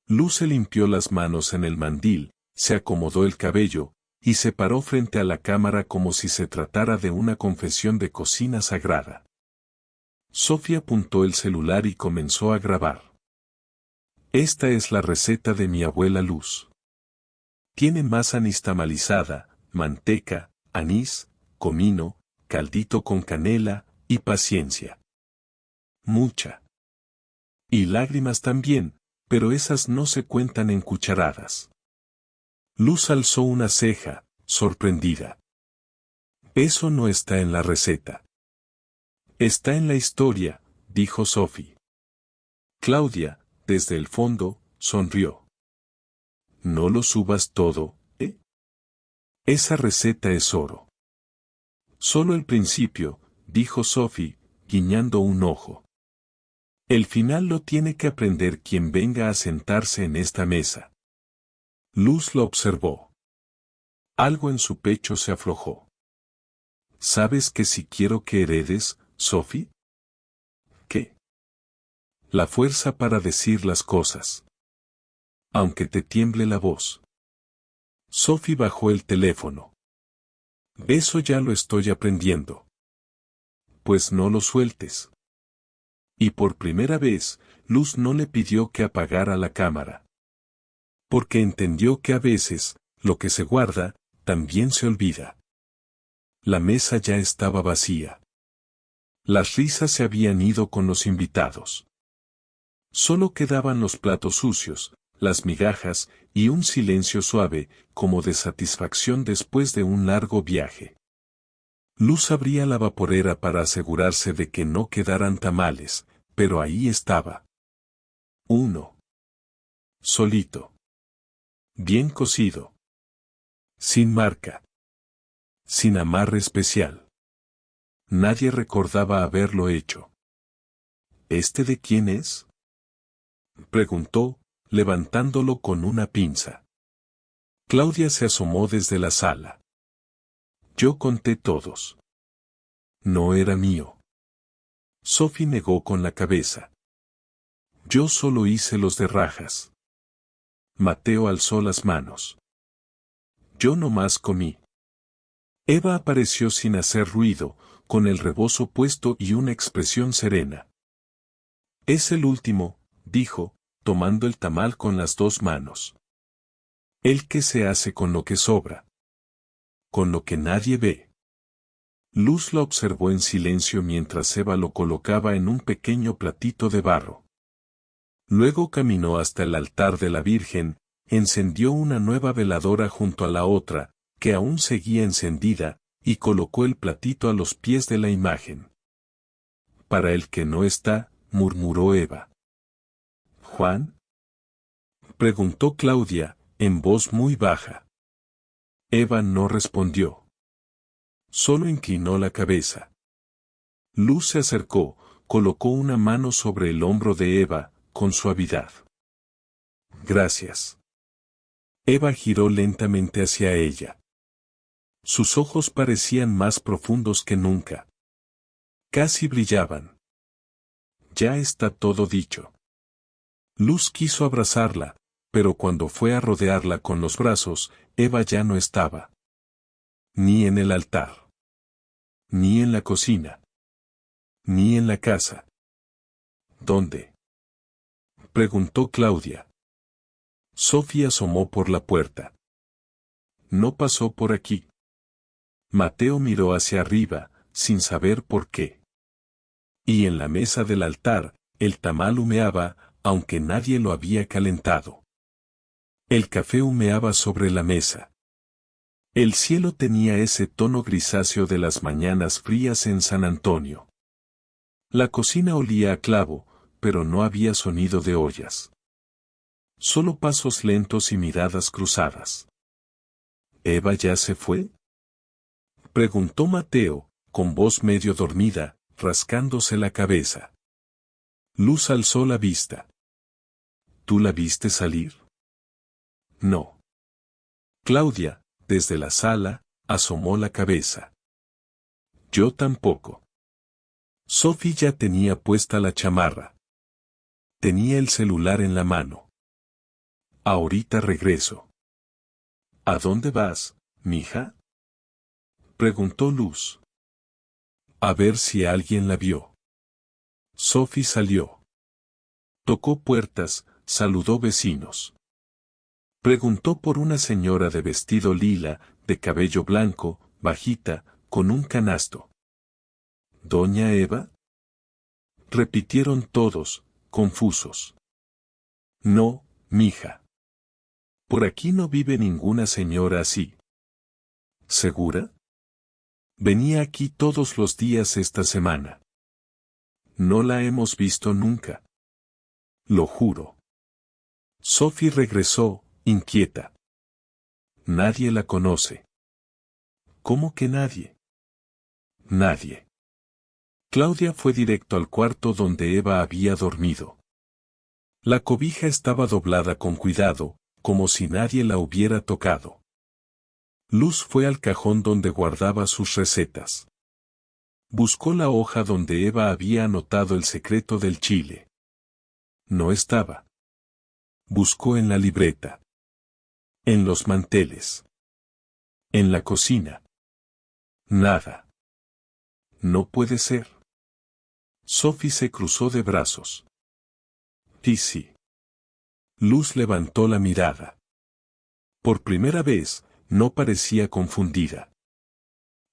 Luz se limpió las manos en el mandil, se acomodó el cabello, y se paró frente a la cámara como si se tratara de una confesión de cocina sagrada. Sophie apuntó el celular y comenzó a grabar. «Esta es la receta de mi abuela Luz. Tiene masa nixtamalizada, manteca, anís, comino, caldito con canela, y paciencia. Mucha. Y lágrimas también, pero esas no se cuentan en cucharadas». Luz alzó una ceja, sorprendida. «Eso no está en la receta». «Está en la historia», dijo Sophie. Claudia, desde el fondo, sonrió. «No lo subas todo, ¿eh? Esa receta es oro». «Solo el principio», dijo Sophie, guiñando un ojo. «El final lo tiene que aprender quien venga a sentarse en esta mesa». Luz lo observó. Algo en su pecho se aflojó. «¿Sabes que si quiero que heredes, Sophie?» «¿Qué?» «La fuerza para decir las cosas. Aunque te tiemble la voz». Sophie bajó el teléfono. «Eso ya lo estoy aprendiendo». «Pues no lo sueltes». Y por primera vez, Luz no le pidió que apagara la cámara. Porque entendió que a veces, lo que se guarda, también se olvida. La mesa ya estaba vacía. Las risas se habían ido con los invitados. Solo quedaban los platos sucios, las migajas, y un silencio suave, como de satisfacción después de un largo viaje. Luz abría la vaporera para asegurarse de que no quedaran tamales, pero ahí estaba. Uno. Solito. Bien cocido. Sin marca. Sin amarre especial. Nadie recordaba haberlo hecho. ¿Este de quién es?, preguntó, levantándolo con una pinza. Claudia se asomó desde la sala. Yo conté todos. No era mío. Sophie negó con la cabeza. Yo solo hice los de rajas. Mateo alzó las manos. Yo nomás comí. Eva apareció sin hacer ruido, con el rebozo puesto y una expresión serena. Es el último, dijo, tomando el tamal con las dos manos. ¿El qué se hace con lo que sobra? Con lo que nadie ve. Luz la observó en silencio mientras Eva lo colocaba en un pequeño platito de barro. Luego caminó hasta el altar de la Virgen, encendió una nueva veladora junto a la otra, que aún seguía encendida, y colocó el platito a los pies de la imagen. Para el que no está, murmuró Eva. ¿Juan?, preguntó Claudia, en voz muy baja. Eva no respondió. Solo inclinó la cabeza. Luz se acercó, colocó una mano sobre el hombro de Eva, con suavidad. Gracias. Eva giró lentamente hacia ella. Sus ojos parecían más profundos que nunca. Casi brillaban. Ya está todo dicho. Luz quiso abrazarla, pero cuando fue a rodearla con los brazos, Eva ya no estaba. Ni en el altar. Ni en la cocina. Ni en la casa. ¿Dónde?, preguntó Claudia. Sophie asomó por la puerta. No pasó por aquí. Mateo miró hacia arriba, sin saber por qué. Y en la mesa del altar, el tamal humeaba, aunque nadie lo había calentado. El café humeaba sobre la mesa. El cielo tenía ese tono grisáceo de las mañanas frías en San Antonio. La cocina olía a clavo, pero no había sonido de ollas. Solo pasos lentos y miradas cruzadas. ¿Eva ya se fue?, preguntó Mateo, con voz medio dormida, rascándose la cabeza. Luz alzó la vista. ¿Tú la viste salir? No. Claudia, desde la sala, asomó la cabeza. Yo tampoco. Sophie ya tenía puesta la chamarra. Tenía el celular en la mano. Ahorita regreso. ¿A dónde vas, mija?, preguntó Luz. A ver si alguien la vio. Sophie salió. Tocó puertas, saludó vecinos. Preguntó por una señora de vestido lila, de cabello blanco, bajita, con un canasto. ¿Doña Eva?, repitieron todos, confusos. No, mija. Por aquí no vive ninguna señora así. ¿Segura? Venía aquí todos los días esta semana. No la hemos visto nunca. Lo juro. Sophie regresó, inquieta. Nadie la conoce. ¿Cómo que nadie? Nadie. Claudia fue directo al cuarto donde Eva había dormido. La cobija estaba doblada con cuidado, como si nadie la hubiera tocado. Luz fue al cajón donde guardaba sus recetas. Buscó la hoja donde Eva había anotado el secreto del chile. No estaba. Buscó en la libreta. En los manteles. En la cocina. Nada. No puede ser. Sophie se cruzó de brazos. Sí. Luz levantó la mirada. Por primera vez, no parecía confundida.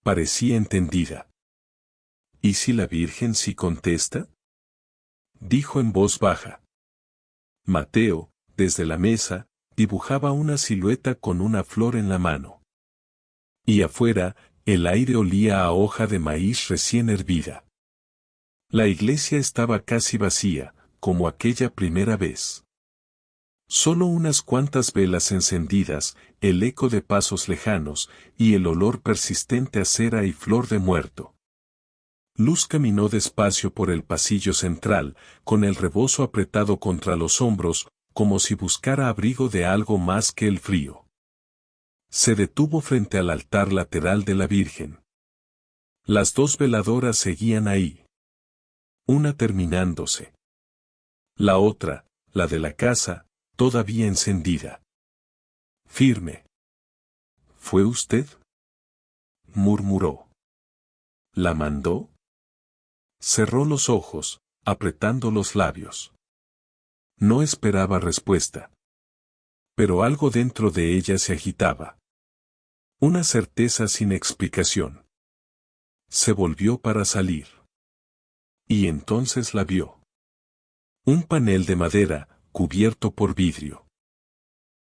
Parecía entendida. ¿Y si la Virgen sí contesta?, dijo en voz baja. Mateo, desde la mesa, dibujaba una silueta con una flor en la mano. Y afuera, el aire olía a hoja de maíz recién hervida. La iglesia estaba casi vacía, como aquella primera vez. Solo unas cuantas velas encendidas, el eco de pasos lejanos, y el olor persistente a cera y flor de muerto. Luz caminó despacio por el pasillo central, con el rebozo apretado contra los hombros, como si buscara abrigo de algo más que el frío. Se detuvo frente al altar lateral de la Virgen. Las dos veladoras seguían ahí. Una terminándose. La otra, la de la casa, todavía encendida. Firme. ¿Fue usted?, murmuró. ¿La mandó? Cerró los ojos, apretando los labios. No esperaba respuesta. Pero algo dentro de ella se agitaba. Una certeza sin explicación. Se volvió para salir. Y entonces la vio. Un panel de madera, cubierto por vidrio.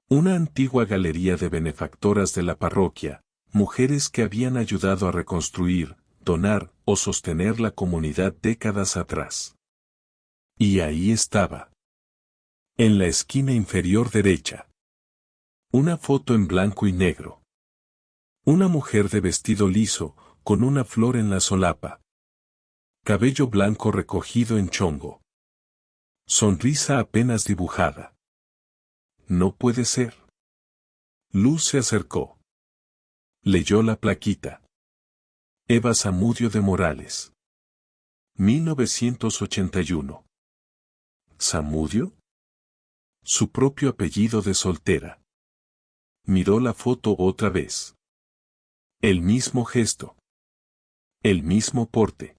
Una antigua galería de benefactoras de la parroquia, mujeres que habían ayudado a reconstruir, donar o sostener la comunidad décadas atrás. Y ahí estaba. En la esquina inferior derecha. Una foto en blanco y negro. Una mujer de vestido liso, con una flor en la solapa. Cabello blanco recogido en chongo. Sonrisa apenas dibujada. No puede ser. Luz se acercó. Leyó la plaquita. Eva Zamudio de Morales. 1981. ¿Zamudio? Su propio apellido de soltera. Miró la foto otra vez. El mismo gesto. El mismo porte.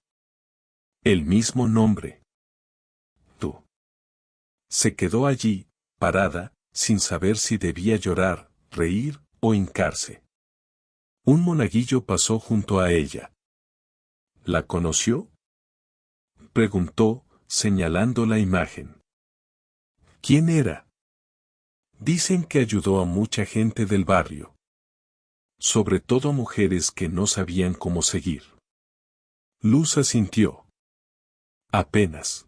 El mismo nombre. Tú. Se quedó allí, parada, sin saber si debía llorar, reír o hincarse. Un monaguillo pasó junto a ella. ¿La conoció? Preguntó, señalando la imagen. ¿Quién era? Dicen que ayudó a mucha gente del barrio. Sobre todo mujeres que no sabían cómo seguir. Luz asintió. Apenas.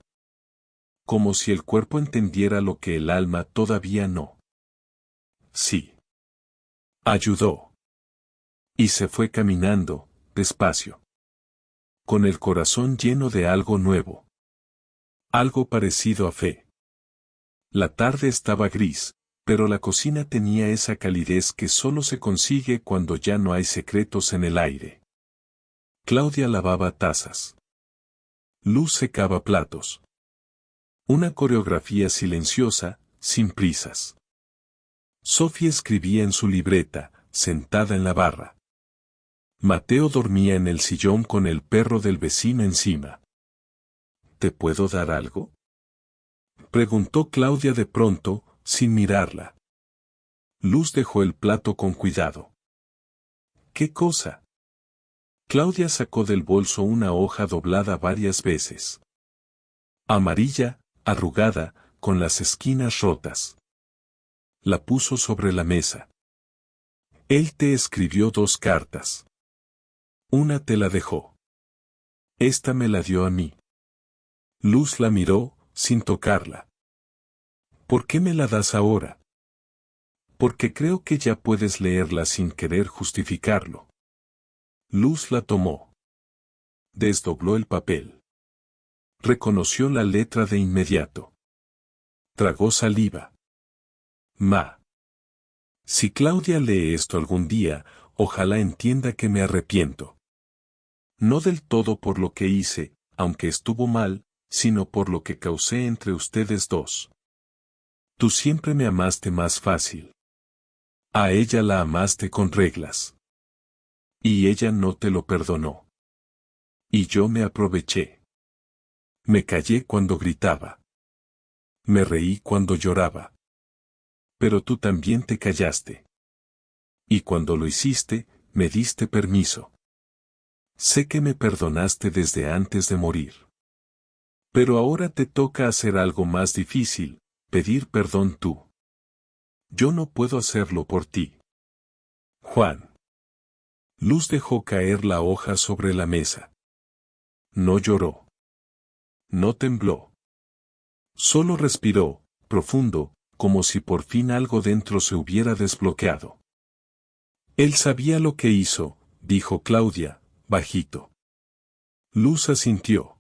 Como si el cuerpo entendiera lo que el alma todavía no. Sí. Ayudó. Y se fue caminando, despacio. Con el corazón lleno de algo nuevo. Algo parecido a fe. La tarde estaba gris, pero la cocina tenía esa calidez que solo se consigue cuando ya no hay secretos en el aire. Claudia lavaba tazas. Luz secaba platos. Una coreografía silenciosa, sin prisas. Sofía escribía en su libreta, sentada en la barra. Mateo dormía en el sillón con el perro del vecino encima. ¿Te puedo dar algo? Preguntó Claudia de pronto, sin mirarla. Luz dejó el plato con cuidado. ¿Qué cosa? Claudia sacó del bolso una hoja doblada varias veces. Amarilla, arrugada, con las esquinas rotas. La puso sobre la mesa. Él te escribió 2 cartas. Una te la dejó. Esta me la dio a mí. Luz la miró, sin tocarla. ¿Por qué me la das ahora? Porque creo que ya puedes leerla sin querer justificarlo. Luz la tomó. Desdobló el papel. Reconoció la letra de inmediato. Tragó saliva. Ma. Si Claudia lee esto algún día, ojalá entienda que me arrepiento. No del todo por lo que hice, aunque estuvo mal, sino por lo que causé entre ustedes dos. Tú siempre me amaste más fácil. A ella la amaste con reglas. Y ella no te lo perdonó. Y yo me aproveché. Me callé cuando gritaba. Me reí cuando lloraba. Pero tú también te callaste. Y cuando lo hiciste, me diste permiso. Sé que me perdonaste desde antes de morir. Pero ahora te toca hacer algo más difícil, pedir perdón tú. Yo no puedo hacerlo por ti. Juan. Luz dejó caer la hoja sobre la mesa. No lloró. No tembló. Solo respiró, profundo, como si por fin algo dentro se hubiera desbloqueado. Él sabía lo que hizo, dijo Claudia, bajito. Luz asintió.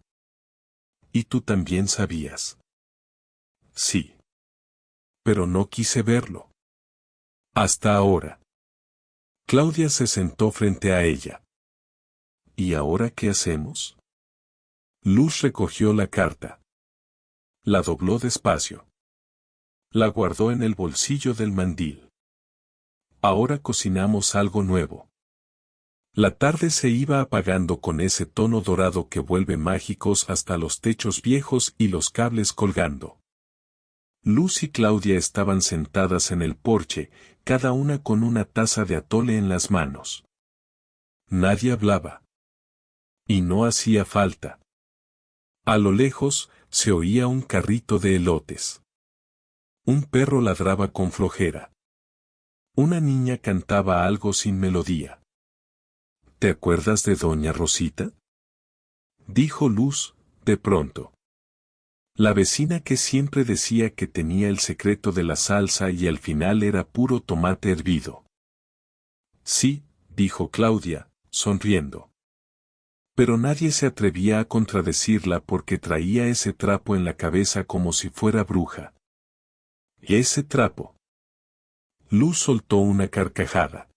¿Y tú también sabías? Sí. Pero no quise verlo. Hasta ahora. Claudia se sentó frente a ella. ¿Y ahora qué hacemos? Luz recogió la carta. La dobló despacio. La guardó en el bolsillo del mandil. Ahora cocinamos algo nuevo. La tarde se iba apagando con ese tono dorado que vuelve mágicos hasta los techos viejos y los cables colgando. Luz y Claudia estaban sentadas en el porche, cada una con una taza de atole en las manos. Nadie hablaba. Y no hacía falta. A lo lejos, se oía un carrito de elotes. Un perro ladraba con flojera. Una niña cantaba algo sin melodía. ¿Te acuerdas de doña Rosita? Dijo Luz, de pronto. La vecina que siempre decía que tenía el secreto de la salsa y al final era puro tomate hervido. Sí, dijo Claudia, sonriendo. Pero nadie se atrevía a contradecirla porque traía ese trapo en la cabeza como si fuera bruja. ¿Y ese trapo? Luz soltó una carcajada.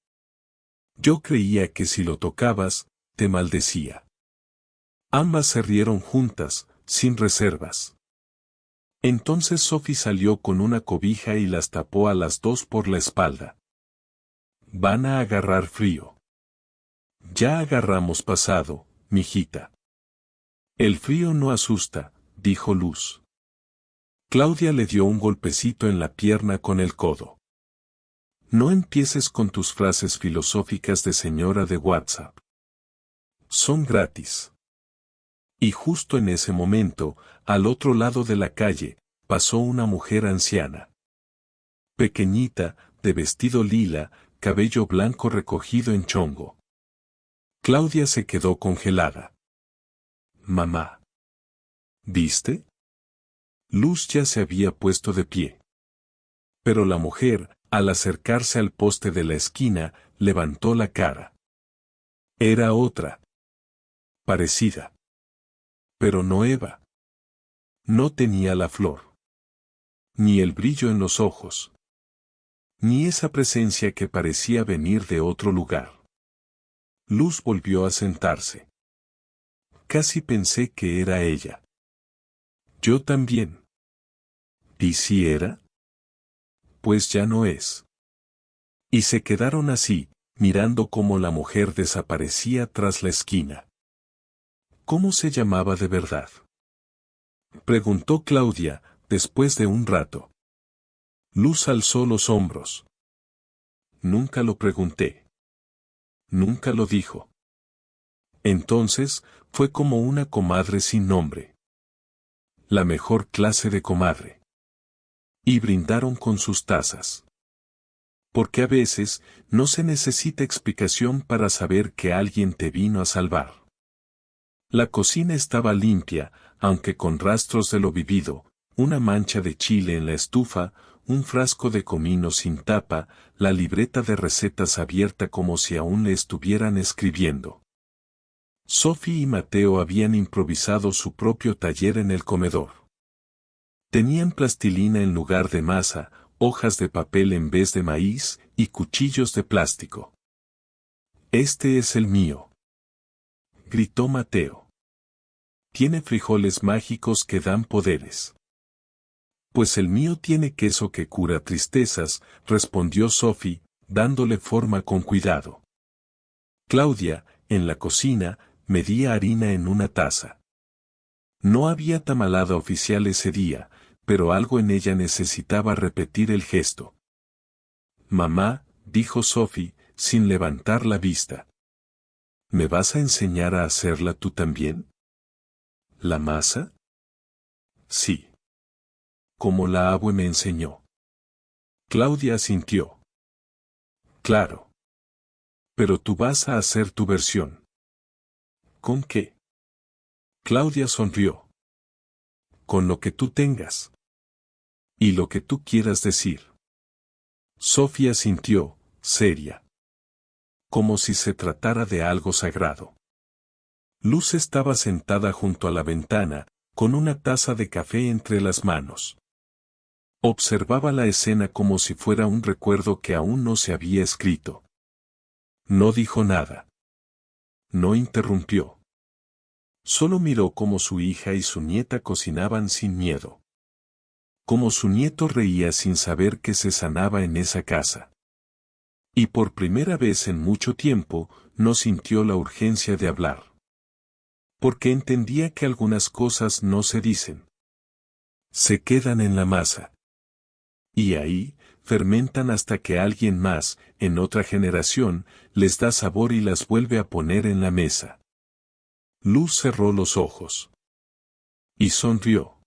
Yo creía que si lo tocabas, te maldecía. Ambas se rieron juntas, sin reservas. Entonces Sophie salió con una cobija y las tapó a las dos por la espalda. Van a agarrar frío. Ya agarramos pasado, mijita. El frío no asusta, dijo Luz. Claudia le dio un golpecito en la pierna con el codo. No empieces con tus frases filosóficas de señora de WhatsApp. Son gratis. Y justo en ese momento, al otro lado de la calle, pasó una mujer anciana. Pequeñita, de vestido lila, cabello blanco recogido en chongo. Claudia se quedó congelada. Mamá. ¿Viste? Luz ya se había puesto de pie. Pero la mujer, al acercarse al poste de la esquina, levantó la cara. Era otra. Parecida. Pero no Eva. No tenía la flor. Ni el brillo en los ojos. Ni esa presencia que parecía venir de otro lugar. Luz volvió a sentarse. Casi pensé que era ella. Yo también. ¿Y si era? Pues ya no es. Y se quedaron así, mirando cómo la mujer desaparecía tras la esquina. ¿Cómo se llamaba de verdad? Preguntó Claudia, después de un rato. Luz alzó los hombros. Nunca lo pregunté. Nunca lo dijo. Entonces, fue como una comadre sin nombre. La mejor clase de comadre. Y brindaron con sus tazas. Porque a veces, no se necesita explicación para saber que alguien te vino a salvar. La cocina estaba limpia, aunque con rastros de lo vivido, una mancha de chile en la estufa, un frasco de comino sin tapa, la libreta de recetas abierta como si aún le estuvieran escribiendo. Sophie y Mateo habían improvisado su propio taller en el comedor. Tenían plastilina en lugar de masa, hojas de papel en vez de maíz, y cuchillos de plástico. Este es el mío. Gritó Mateo. Tiene frijoles mágicos que dan poderes. Pues el mío tiene queso que cura tristezas, respondió Sophie, dándole forma con cuidado. Claudia, en la cocina, medía harina en una taza. No había tamalada oficial ese día, pero algo en ella necesitaba repetir el gesto. Mamá, dijo Sophie, sin levantar la vista. ¿Me vas a enseñar a hacerla tú también? ¿La masa? Sí. Como la abue me enseñó. Claudia asintió. Claro. Pero tú vas a hacer tu versión. ¿Con qué? Claudia sonrió. Con lo que tú tengas. Y lo que tú quieras decir. Sofía sintió, seria. Como si se tratara de algo sagrado. Luz estaba sentada junto a la ventana, con una taza de café entre las manos. Observaba la escena como si fuera un recuerdo que aún no se había escrito. No dijo nada. No interrumpió. Solo miró cómo su hija y su nieta cocinaban sin miedo. Cómo su nieto reía sin saber que se sanaba en esa casa. Y por primera vez en mucho tiempo, no sintió la urgencia de hablar. Porque entendía que algunas cosas no se dicen. Se quedan en la masa. Y ahí, fermentan hasta que alguien más, en otra generación, les da sabor y las vuelve a poner en la mesa. Luz cerró los ojos. Y sonrió.